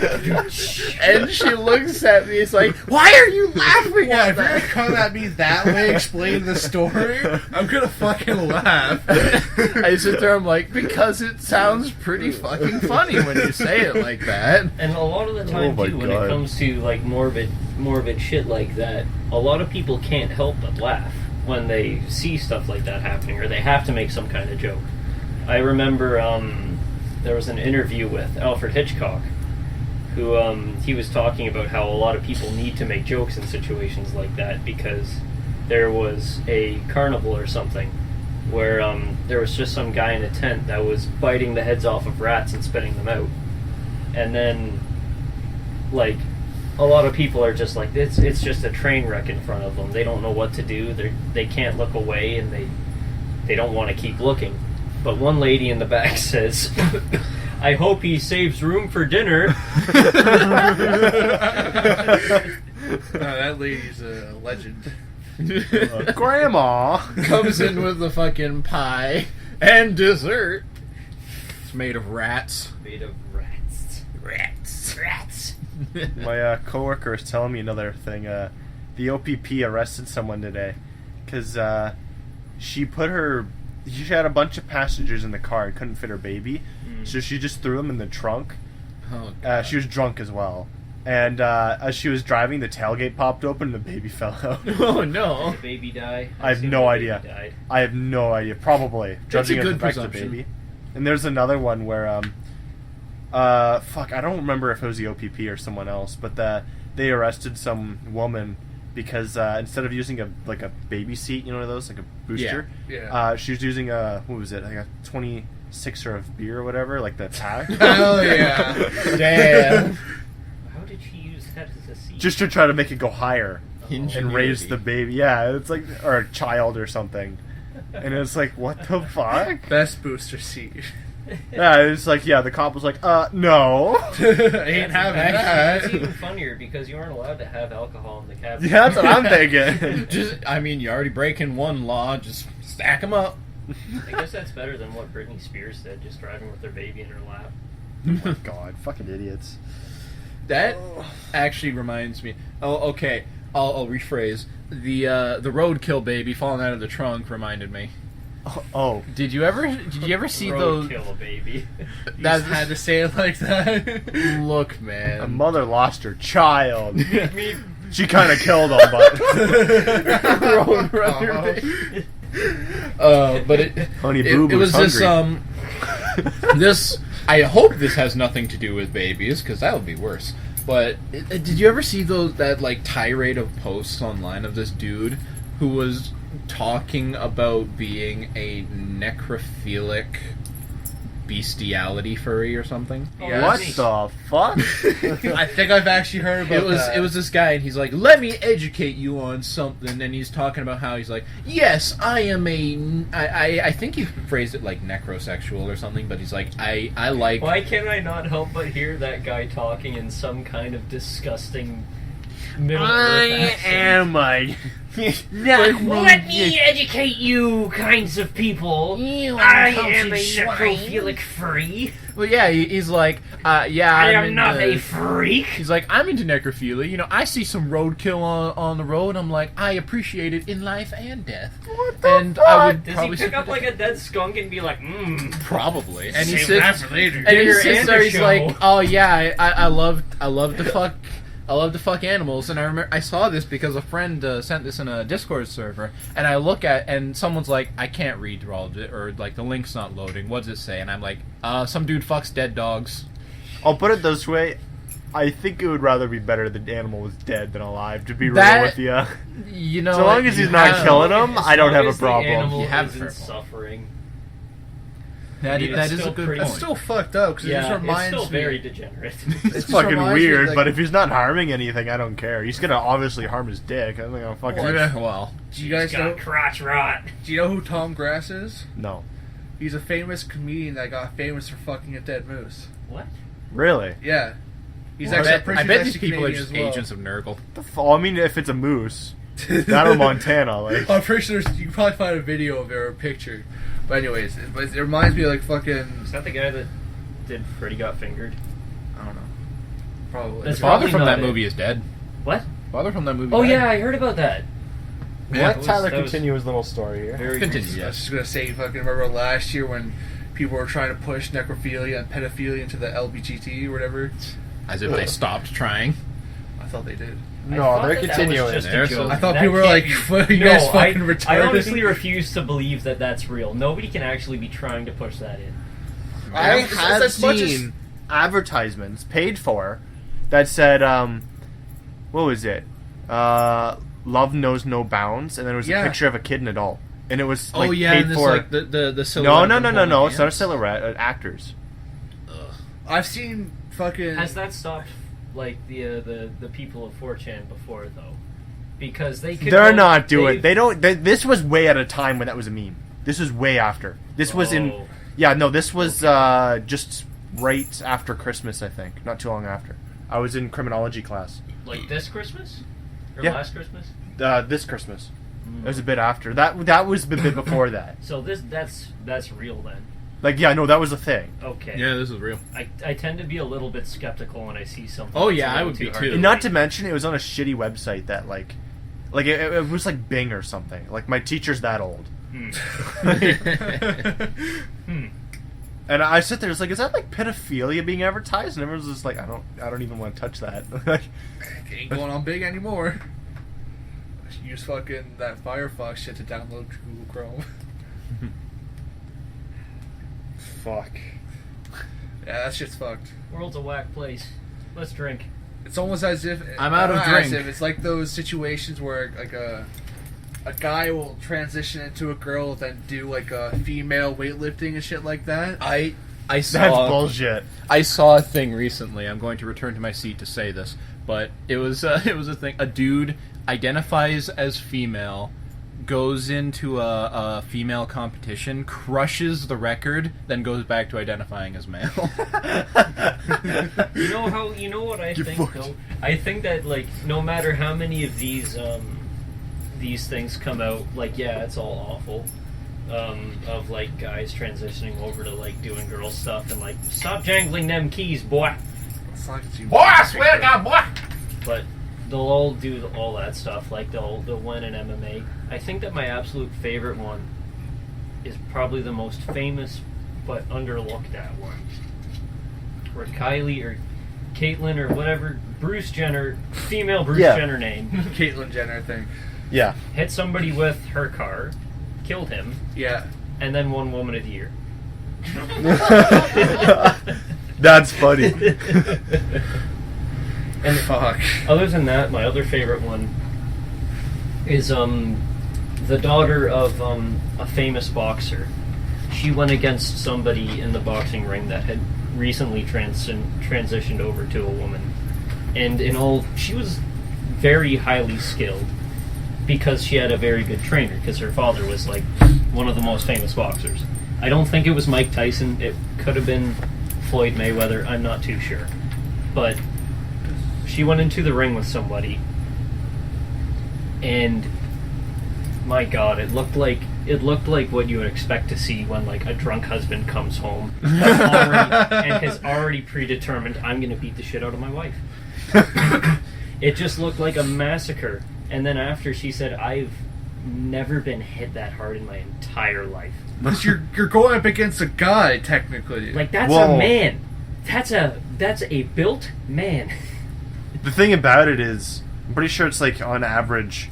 And she looks at me, it's like, "Why are you laughing at If you're that?" gonna come at me that way, explain the story, I'm gonna fucking laugh. I sit there, I'm like, because it sounds pretty fucking funny when you say it like that. And a lot of the time, Oh my too, when God. it comes to like morbid shit like that, a lot of people can't help but laugh when they see stuff like that happening, or they have to make some kind of joke. I remember there was an interview with Alfred Hitchcock, who he was talking about how a lot of people need to make jokes in situations like that because there was a carnival or something where there was just some guy in a tent that was biting the heads off of rats and spitting them out. And then, like, a lot of people are just like, it's just a train wreck in front of them. They don't know what to do. They can't look away, and they don't want to keep looking. But one lady in the back says, "I hope he saves room for dinner." That lady's a legend. Grandma Comes in with the fucking pie and dessert. It's made of rats. Made of rats. Rats. My coworker is telling me another thing. The OPP arrested someone today because she had a bunch of passengers in the car and couldn't fit her baby, so she just threw them in the trunk. Oh, God. She was drunk as well, and as she was driving, the tailgate popped open and the baby fell out. Oh, no. Did the baby die? I have assume no the idea. baby died. I have no idea. Probably judging a it good back to the presumption. baby. And there's another one where I don't remember if it was the OPP or someone else, but they arrested some woman because instead of using a baby seat, you know, those like a booster, Yeah. she was using like a 26er of beer or whatever, like the pack. Hell yeah. Damn. How did she use that as a seat? Just to try to make it go higher Ingenuity. and raise the baby. Yeah, it's like, or a child or something. And it's like, what the fuck? Best booster seat. Yeah, it's like, yeah, the cop was like, no. Ain't having That's that. even funnier because you aren't allowed to have alcohol in the cabin. Yeah, that's what I'm thinking. You're already breaking one law, just stack them up. I guess that's better than what Britney Spears did, just driving with her baby in her lap. Oh my god, fucking idiots. That actually reminds me. Oh, okay. I'll rephrase. The roadkill baby falling out of the trunk reminded me. Oh. Did you ever see those? Roadkill, baby. You just had to say it like that. Look, A man. mother lost her child. She kind of killed him, but... Roadrunner baby. But Honey it Boo Boo's was this hungry. This, I hope this has nothing to do with babies, because that would be worse. But did you ever see that like tirade of posts online of this dude who was talking about being a necrophilic bestiality furry or something? Yes. What the fuck? I think I've actually heard about that. It was this guy, and he's like, "Let me educate you on something," and he's talking about how he's like, "Yes, I am I think he phrased it like necrosexual or something, but he's like, I like." Why can I not help but hear that guy talking in some kind of disgusting Middle Earth accent? Let me educate you, kinds of people. I am a necrophilic furry. Well, yeah, he's like, yeah, I am not a freak. He's like, I'm into necrophilia. You know, I see some roadkill on the road. I'm like, I appreciate it in life and death. What the and fuck? I would Does probably he pick up like a dead skunk and be like, probably. And he Save sits, that for later. and he Dinner sits and there. a He's show. like, oh yeah, I love to fuck. I love to fuck animals, and I remember I saw this because a friend sent this in a Discord server, and I look at and someone's like, I can't read through all of it, or like the link's not loading. What does it say? And I'm like, some dude fucks dead dogs. I'll put it this way. I think it would rather be better that the animal was dead than alive, to be real That- with you. You know, So long as he's not killing him, I don't have a The problem. animal You have isn't a fair point. suffering. that I mean, is it's a still good pretty- That's point. still fucked up because it Yeah, just it's reminds still me. very degenerate. It's just fucking reminds me, weird, like- but if he's not harming anything, I don't care. He's gonna obviously harm his dick. I'm not gonna fucking... Well, Do you guys He's know? got crotch rot. Do you know who Tom Grass is? No. He's a famous comedian that got famous for fucking a dead moose. What? Really? Yeah. He's I actually bet, pretty I bet sure these that's people are Canadian just as well. agents of Nurgle. I mean, if it's a moose, that or Montana, like... I'm pretty sure you can probably find a video of it or a picture. But anyways, it reminds me of like fucking. Is that the guy that did Freddy Got Fingered? I don't know. Probably. That's The father probably from not that it. movie is dead. What? Father from that movie. Oh died. yeah, I heard about that. Let Tyler that was continue his little story here. Very Continue. I was Yes. just gonna say, fucking remember last year when people were trying to push necrophilia and pedophilia into the LBGT or whatever? As if they stopped trying. I thought they did. I No, thought they're that was continuing. just a They're joke. so- I thought That people were can't like, be- "What, you no, guys fucking retarded?" I honestly refuse to believe that that's real. Nobody can actually be trying to push that in. I It's have as much as- seen advertisements paid for that said, what was it? Love knows no bounds, and then it was Yeah. a picture of a kid and a doll, and it was like Oh yeah, paid and this for. like the no, silhouette. no, of no, them no, no. holding It's not a hands. silhouette. Actors. I've seen fucking. Has that stopped like the people of 4chan before though? Because they could. They're not doing. they've- They don't. This was way at a time when that was a meme. This was way after. This was in. Oh. Yeah, no. This was just right after Christmas, I think. Not too long after. I was in criminology class. Like this Christmas or Yeah. last Christmas. This Christmas. It was a bit after. That was a bit before that. So that's real then. Like, yeah, no, that was a thing. Okay. Yeah, this is real. I tend to be a little bit skeptical when I see something. Oh, that's yeah, a I little would be hard too. to And not believe. to mention, it was on a shitty website that, like it was like Bing or something. Like, my teacher's that old. And I sit there, it's like, is that like pedophilia being advertised? And everyone's just like, I don't even want to touch that. Like, It ain't going on big anymore. Use fucking that Firefox shit to download Google Chrome. fuck. Yeah, that shit's fucked. World's a whack place. Let's drink. It's almost as if I'm out of not as drink. if, it's like those situations where like a guy will transition into a girl, then do like a female weightlifting and shit like that. I That's saw bullshit. I saw a thing recently. I'm going to return to my seat to say this, but it was a thing. A dude identifies as female, goes into a female competition, crushes the record, then goes back to identifying as male. You know what I You're think fucked. though? I think that like no matter how many of these things come out, like yeah, it's all awful. Of like guys transitioning over to like doing girl stuff and like stop jangling them keys, boy. It's like it's Boy, I swear to God, boy! But they'll all do all that stuff. Like they'll win in MMA. I think that my absolute favorite one is probably the most famous but underlooked at one, where Kylie or Caitlyn or whatever Bruce Jenner, female Bruce Yeah. Jenner name, Caitlyn Jenner thing. Yeah. hit somebody with her car, killed him, Yeah. and then won Woman of the Year. That's funny. And Fuck. other than that, my other favorite one is the daughter of a famous boxer. She went against somebody in the boxing ring that had recently transitioned over to a woman, and she was very highly skilled because she had a very good trainer, because her father was like one of the most famous boxers. I don't think it was Mike Tyson. It could have been Floyd Mayweather. I'm not too sure, but she went into the ring with somebody, and my God, it looked like what you would expect to see when like a drunk husband comes home and has already predetermined, I'm going to beat the shit out of my wife. It just looked like a massacre. And then after, she said, I've never been hit that hard in my entire life. But you're going up against a guy, technically. Like, that's Whoa. a man. That's a built man. The thing about it is, I'm pretty sure it's like on average,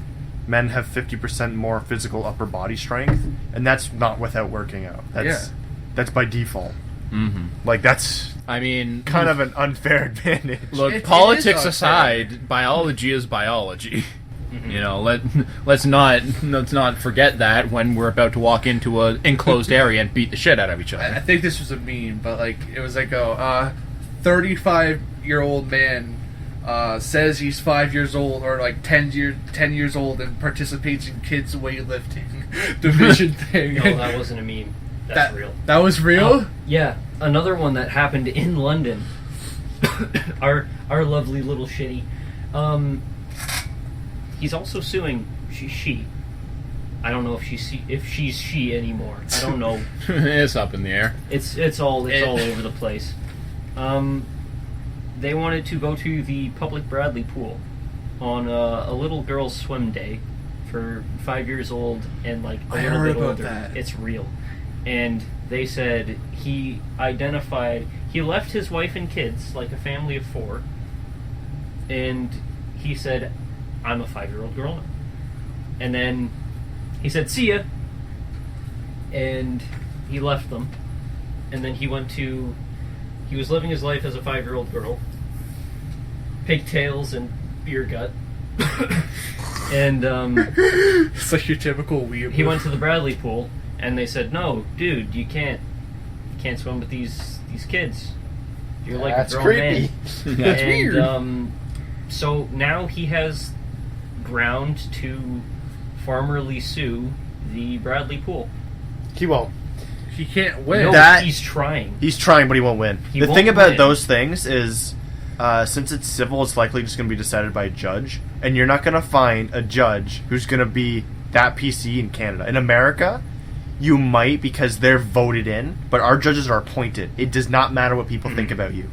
men have 50% more physical upper body strength, and that's not without working out. That's by default. Mm-hmm. Like, that's I mean, kind of an unfair advantage. look, It politics is unfair. aside, biology is biology. You know, let's not forget that when we're about to walk into an enclosed area and beat the shit out of each I other. think this was a meme, but like it was like 35-year-old man says he's 5 years old or like 10 years old and participates in kids weightlifting division thing. No, that wasn't a meme. That's real. That was real? Oh, yeah, another one that happened in London. our lovely little shitty. He's also suing she. I don't know if she's she anymore. I don't know. It's up in the air. It's all over the place. They wanted to go to the public Bradley pool on a little girl's swim day for 5 years old and like a I little heard bit about older. that. It's real. And they said he left his wife and kids, like a family of 4, and he said, I'm a 5-year-old girl now. And then he said, see ya. And he left them. And then he was living his life as a 5-year-old girl. Pigtails and beer gut. And It's like your typical weird. he went to the Bradley pool, and they said, no, dude, you can't swim with these kids. You're like That's a grown creepy. man. That's And, weird. So now he has ground to formerly sue the Bradley pool. He won't. He can't win. No, That- he's trying. He's trying, but he won't win. He The won't thing about win. those things is, since it's civil, it's likely just going to be decided by a judge, and you're not going to find a judge who's going to be that PC in Canada. In America, you might because they're voted in, but our judges are appointed. It does not matter what people think about you.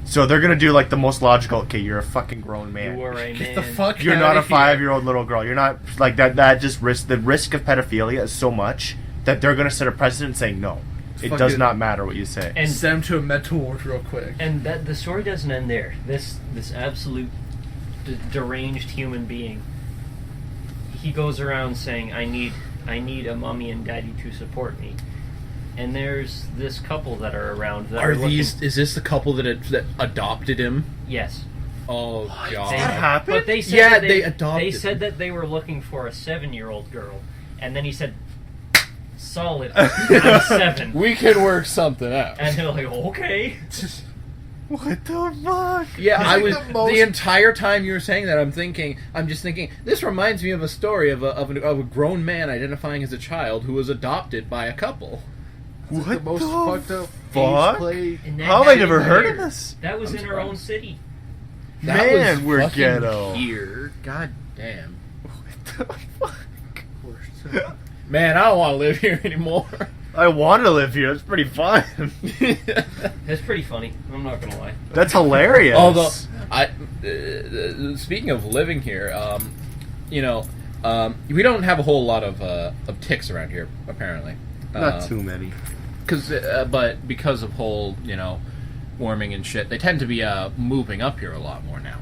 So they're going to do like the most logical, okay, you're a fucking grown man. You are a man. Get the fuck You're outta not a here. 5-year-old little girl. You're not like that. That just the risk of pedophilia is so much that they're going to set a precedent saying no. It does Fucking- not matter what you say. And Send him to a mental ward real quick. And that the story doesn't end there. This absolute deranged human being. He goes around saying, "I need a mommy and daddy to support me." And there's this couple that are around. That are looking- Is this the couple that adopted him? Yes. Oh god. They- That happened? But they said Yeah, that they adopted They said him. that they were looking for a 7-year-old girl, and then he said, "Solid, I'm 7." We could work something out. And they're like, "Okay." What the fuck? Yeah, It's I like was the most- the entire time you were saying that. I'm just thinking. This reminds me of a story of a grown man identifying as a child who was adopted by a couple. What the most fucked up fuck? age play. And that How have I happened never heard here. of this? That was I'm in our own surprised. city. That Man, was we're fucking ghetto. here. God damn. What the fuck? Man, I don't want to live here anymore. I want to live here. That's pretty fun. That's pretty funny. I'm not gonna lie. That's hilarious. Although, speaking of living here, we don't have a whole lot of ticks around here, apparently. not too many. But because of whole, warming and shit, they tend to be moving up here a lot more now.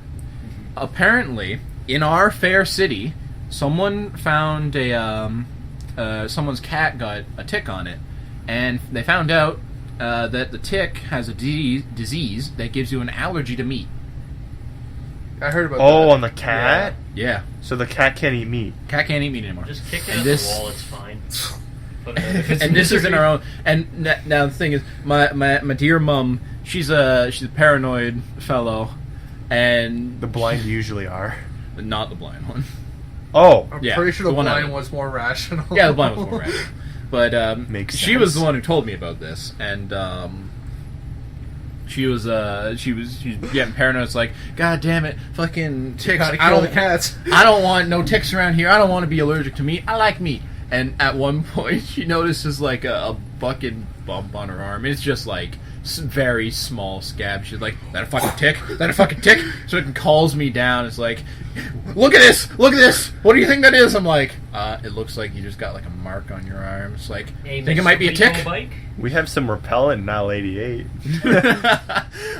Apparently, in our fair city, someone found someone's cat got a tick on it, and they found out that the tick has a disease that gives you an allergy to meat. I heard about that. Oh, on the cat? Yeah. So the cat can't eat meat. Cat can't eat meat anymore. Just kick it And at this- the wall, it's fine. Put it in. And this isn't our own. And now the thing is, my dear mum, she's a paranoid fellow, and The blind usually are. not the blind one. Oh, I'm Yeah, pretty sure the the one blind I- was more rational. Yeah, the blind was more random. But Makes she was sense. the one who told me about this, and she was getting paranoid. It's like, God damn it, fucking ticks! Gotta I kill don't the cats. I don't want no ticks around here. I don't want to be allergic to meat. I like meat. And at one point, she notices like a fucking bump on her arm. It's just like very small scab. She's like, "That a fucking tick? That a fucking tick?" So it calls me down. It's like, "Look at this! Look at this! What do you think that is?" I'm like, "It looks like you just got like a mark on your arm." It's like, Hey, think it Mr. might be a Rico tick? Bike? we have some repellent now, 88.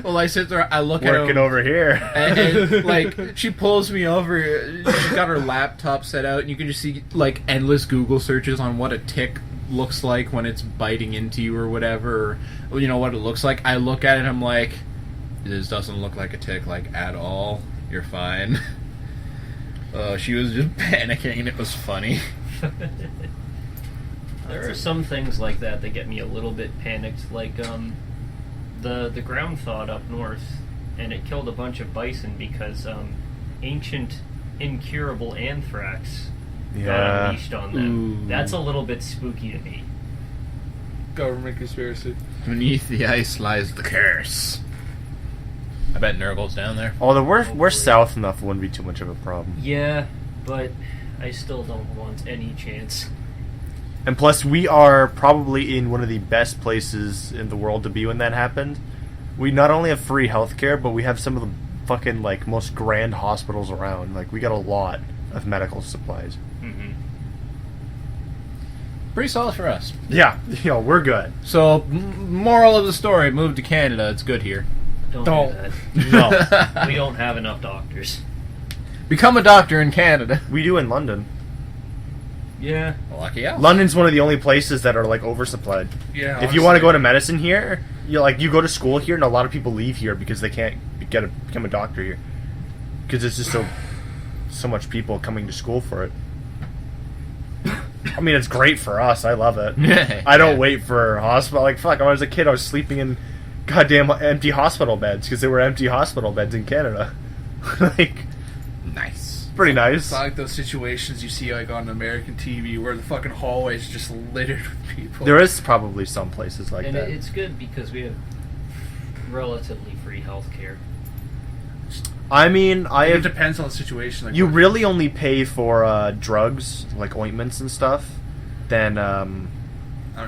Well, I sit there. I look Working at him, over here. and like she pulls me over. She's got her laptop set out, and you can just see like endless Google searches on what a tick looks like when it's biting into you or whatever, or you know what it looks like. I look at it, and I'm like, this doesn't look like a tick, like at all. You're fine. She was just panicking, and it was funny. There are some things like that that get me a little bit panicked, like the ground thawed up north, and it killed a bunch of bison because ancient, incurable anthrax got Yeah. unleashed on them. Ooh. That's a little bit spooky to me. Government conspiracy. Beneath the ice lies the curse. I bet Nurgle's down there. Although we're south enough, it wouldn't be too much of a problem. Yeah, but I still don't want any chance. And plus, we are probably in one of the best places in the world to be when that happened. We not only have free healthcare, but we have some of the fucking like most grand hospitals around. Like we got a lot of medical supplies. Mm-hmm. Pretty solid for us. Yeah, we're good. So, moral of the story: move to Canada. It's good here. Don't Don't. do that. No, We don't have enough doctors. Become a doctor in Canada. we do in London. Yeah. Lucky us. London's one of the only places that are like oversupplied. Yeah. If you want to go to medicine here, you go to school here, and a lot of people leave here because they can't become a doctor here because it's just so much people coming to school for it. I mean, it's great for us. I love it. I don't wait for hospital. Like fuck, when I was a kid, I was sleeping in goddamn empty hospital beds because there were empty hospital beds in Canada. Like, Nice. pretty nice. It's not like those situations you see like on American TV where the fucking hallways just littered with people. There is probably some places like And that. it's good because we have relatively free health care. I mean, It depends on the situation. Like You really only pay for drugs, like ointments and stuff. Then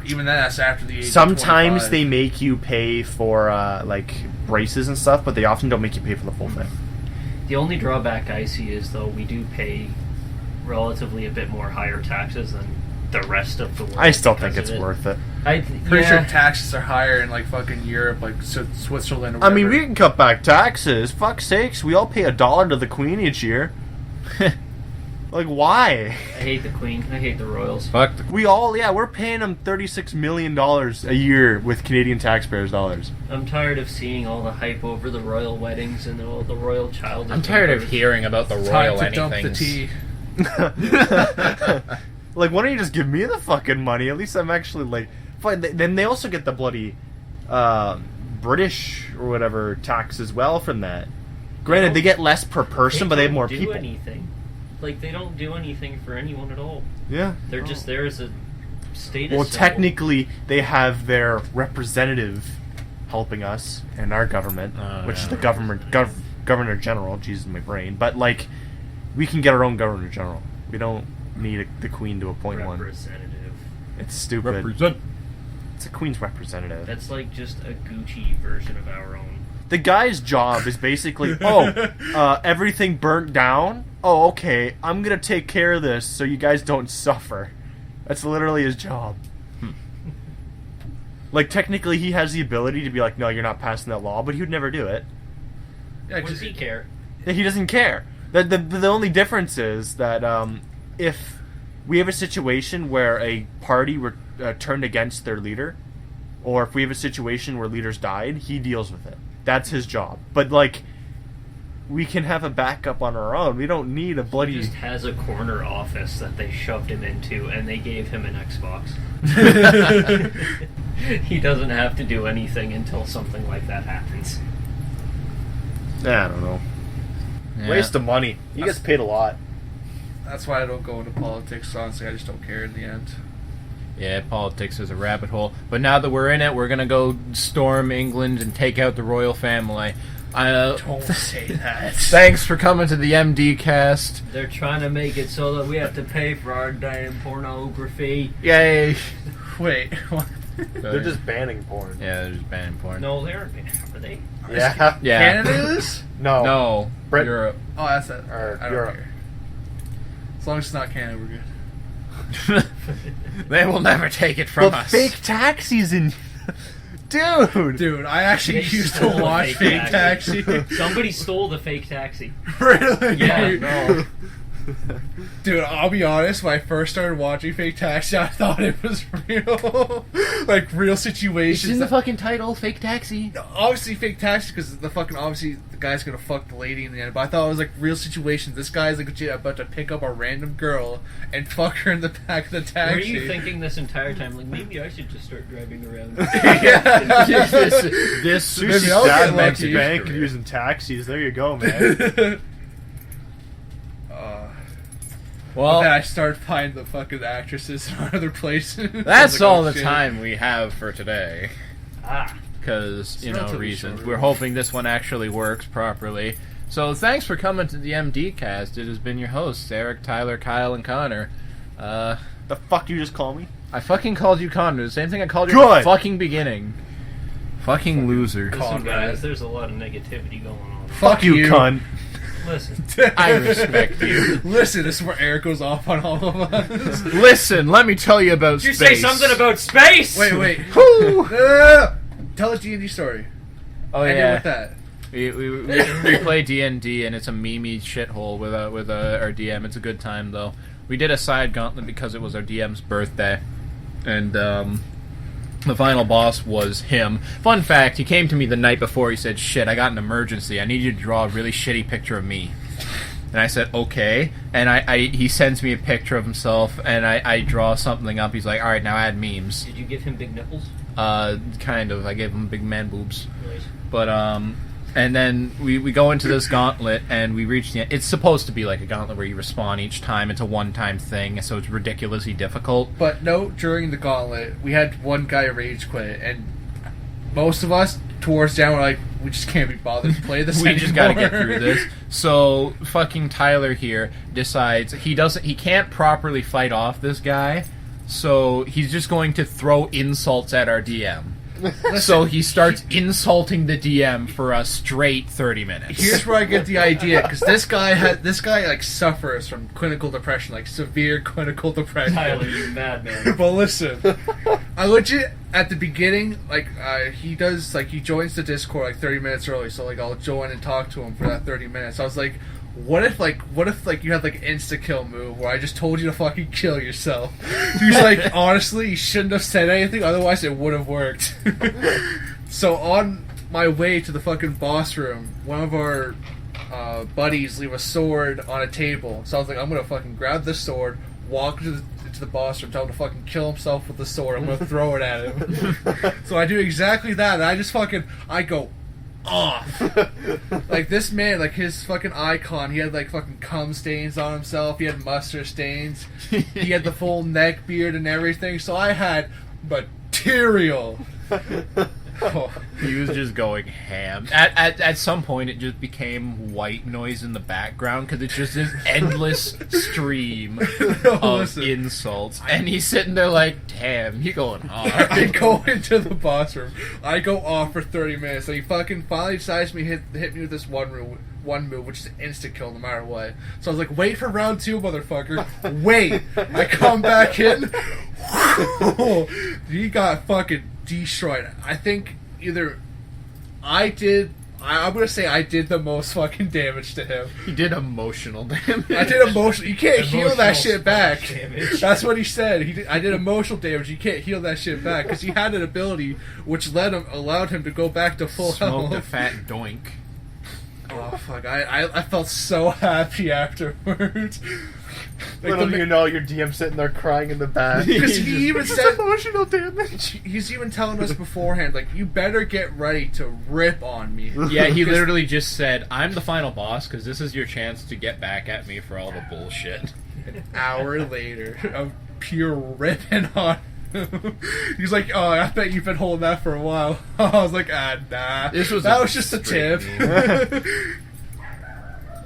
even that's after the age of sometimes 25. they make you pay for like braces and stuff, but they often don't make you pay for the full thing. The only drawback I see is, though, we do pay relatively a bit more higher taxes than the rest of the world. I still think because it's of it. worth it. Pretty sure taxes are higher in like fucking Europe, like Switzerland. Or I mean, whatever. we can cut back taxes. Fuck's sakes, we all pay $1 to the Queen each year. Like, why? I hate the Queen. I hate the Royals. Fuck. We're paying them $36 million a year with Canadian taxpayers' dollars. I'm tired of seeing all the hype over the royal weddings and all the royal child. I'm tired of hearing about the Time royal to dump the anythings. tea. Like, why don't you just give me the fucking money? At least I'm actually like, fine. Then they also get the bloody British or whatever tax as well from that. Granted, they get less per person, but they have more do people. Anything. Like, they don't do anything for anyone at all. Yeah. They're just there as a status Well, symbol. technically, they have their representative helping us in our government, which is the Governor General. Jesus, my brain. But like, we can get our own Governor General. We don't need the Queen to appoint one. Representative. It's stupid. Represent. It's a Queen's representative. That's like just a Gucci version of our own. The guy's job is basically, everything burnt down. Oh, okay, I'm gonna take care of this so you guys don't suffer. That's literally his job. Like, technically, he has the ability to be like, no, you're not passing that law, but he would never do it. Yeah, What does he care? He doesn't care. The only difference is that if we have a situation where a party were turned against their leader, or if we have a situation where leaders died, he deals with it. That's his job. But like, we can have a backup on our own. We don't need a bloody. He just has a corner office that they shoved him into, and they gave him an Xbox. He doesn't have to do anything until something like that happens. I don't know. Yeah. Waste of money. He gets paid a lot. That's why I don't go into politics. Honestly, I just don't care in the end. Yeah, politics is a rabbit hole. But now that we're in it, we're gonna go storm England and take out the royal family. Don't say that. Thanks for coming to the MD cast. They're trying to make it so that we have to pay for our damn pornography. Yay! Wait, what? They're just banning porn. Yeah, they're just banning porn. No, they aren't. Are they? Yeah. Yeah. Canada is? No. No. Brit- Europe. Oh, that's it. Or I don't Europe. care. As long as it's not Canada, we're good. They will never take it from The us. fake taxis in. Dude. Dude, I actually They used to stole a watch Fake Taxi. Somebody stole the fake taxi. Really? Yeah, no. Dude, I'll be honest, when I first started watching Fake Taxi, I thought it was real. Like, real It's situations. in the fucking title, Fake Taxi. Obviously fake taxi, because the fucking, obviously, the guy's gonna fuck the lady in the end, but I thought it was, like, real situations. This guy's, like, legit about to pick up a random girl and fuck her in the back of the taxi. Were you thinking this entire time, like, maybe I should just start driving around? Yeah. This Susie's I'll dad get makes lucky. bank using taxis. There you go, man. Well, Then I started finding the fucking actresses in other places. that's I was like, all oh, the shit. time we have for today. Ah. Because, you know, relatively reasons. short. We're hoping this one actually works properly. So thanks for coming to the MD cast. It has been your hosts, Eric, Tyler, Kyle, and Connor. The fuck you just call me? I fucking called you Connor. The same thing I called you Good. at the fucking beginning. Fucking loser. Listen, guys, there's a lot of negativity going on. Fuck you. cunt. Listen. I respect you. Listen, this is where Eric goes off on all of us. Listen, let me tell you about Did you space. say something about space? Wait. Whew. Tell a D&D story. Oh End it yeah. with that. We play D&D and it's a memey shithole with our DM. It's a good time though. We did a side gauntlet because it was our DM's birthday, and the final boss was him. Fun fact: he came to me the night before. He said, "Shit, I got an emergency. I need you to draw a really shitty picture of me." And I said, "Okay." And he sends me a picture of himself, and I draw something up. He's like, "All right, now add memes." Did you give him big nipples? Kind of. I gave him big man boobs. Nice. But and then we go into this gauntlet and we reach the end. It's supposed to be like a gauntlet where you respawn each time. It's a one-time thing, so it's ridiculously difficult. But no, during the gauntlet, we had one guy rage quit, and most of us, towards down, were like, we just can't be bothered to play this We anymore. just gotta get through this. So fucking Tyler here decides he can't properly fight off this guy, so he's just going to throw insults at our DM. So he starts insulting the DM for a straight 30 minutes. Here's where I get the idea, because this guy like suffers from clinical depression, like severe clinical depression. Tyler, you madman. But listen, I legit at the beginning, like he joins the Discord like 30 minutes early, so like I'll join and talk to him for that 30 minutes. I was like, what if you had like an insta kill move where I just told you to fucking kill yourself? He's like, honestly, you shouldn't have said anything, otherwise it would have worked. So on my way to the fucking boss room, one of our buddies leave a sword on a table. So I was like, I'm gonna fucking grab this sword, walk into the boss room, tell him to fucking kill himself with the sword. I'm gonna throw it at him. So I do exactly that, and I go off. Like this man, like his fucking icon, he had like fucking cum stains on himself, he had mustard stains, he had the full neck beard and everything, so I had material. Oh. He was just going ham. At some point, it just became white noise in the background because it's just this endless stream of insults. And he's sitting there like, damn, you going hard. I go into the boss room. I go off for 30 minutes. So he fucking finally decides to hit me with this one move, which is instant kill no matter what. So I was like, wait for round 2, motherfucker. Wait. I come back in. He got fucking destroyed. I think either I did I'm gonna say I did the most fucking damage to him. He did emotional damage. I did emotional. You can't heal that shit back. damage. That's what he said. I did emotional damage. You can't heal that shit back because he had an ability which allowed him to go back to full Smoked a health. fat doink. Oh fuck! I felt so happy afterwards. Little do you know, your DM sitting there crying in the back. Because he even said emotional damage. he's even telling us beforehand, like, you better get ready to rip on me. Yeah, he Because- literally just said, "I'm the final boss because this is your chance to get back at me for all the bullshit." An hour later of pure ripping on him. He's like, "Oh, I bet you've been holding that for a while." I was like, "Ah, nah. This was that a was just a straight tip."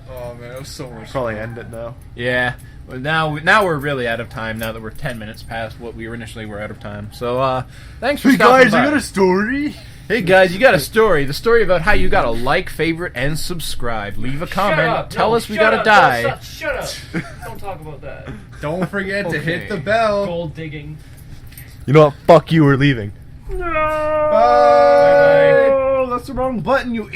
Oh man, it was so much. Probably fun. end it now. Yeah. Well, now we're really out of time. Now that we're 10 minutes past what we initially were out of time. So thanks for stopping by. story? Hey guys, you got a story. The story about how you gotta like, favorite, and subscribe. Leave a comment. Shut up. Tell No, us we shut gotta up. die. No, shut up. Don't talk about that. Don't forget to hit the Okay. bell. Gold digging. You know what? Fuck you, we're leaving. Bye. Oh, that's the wrong button, you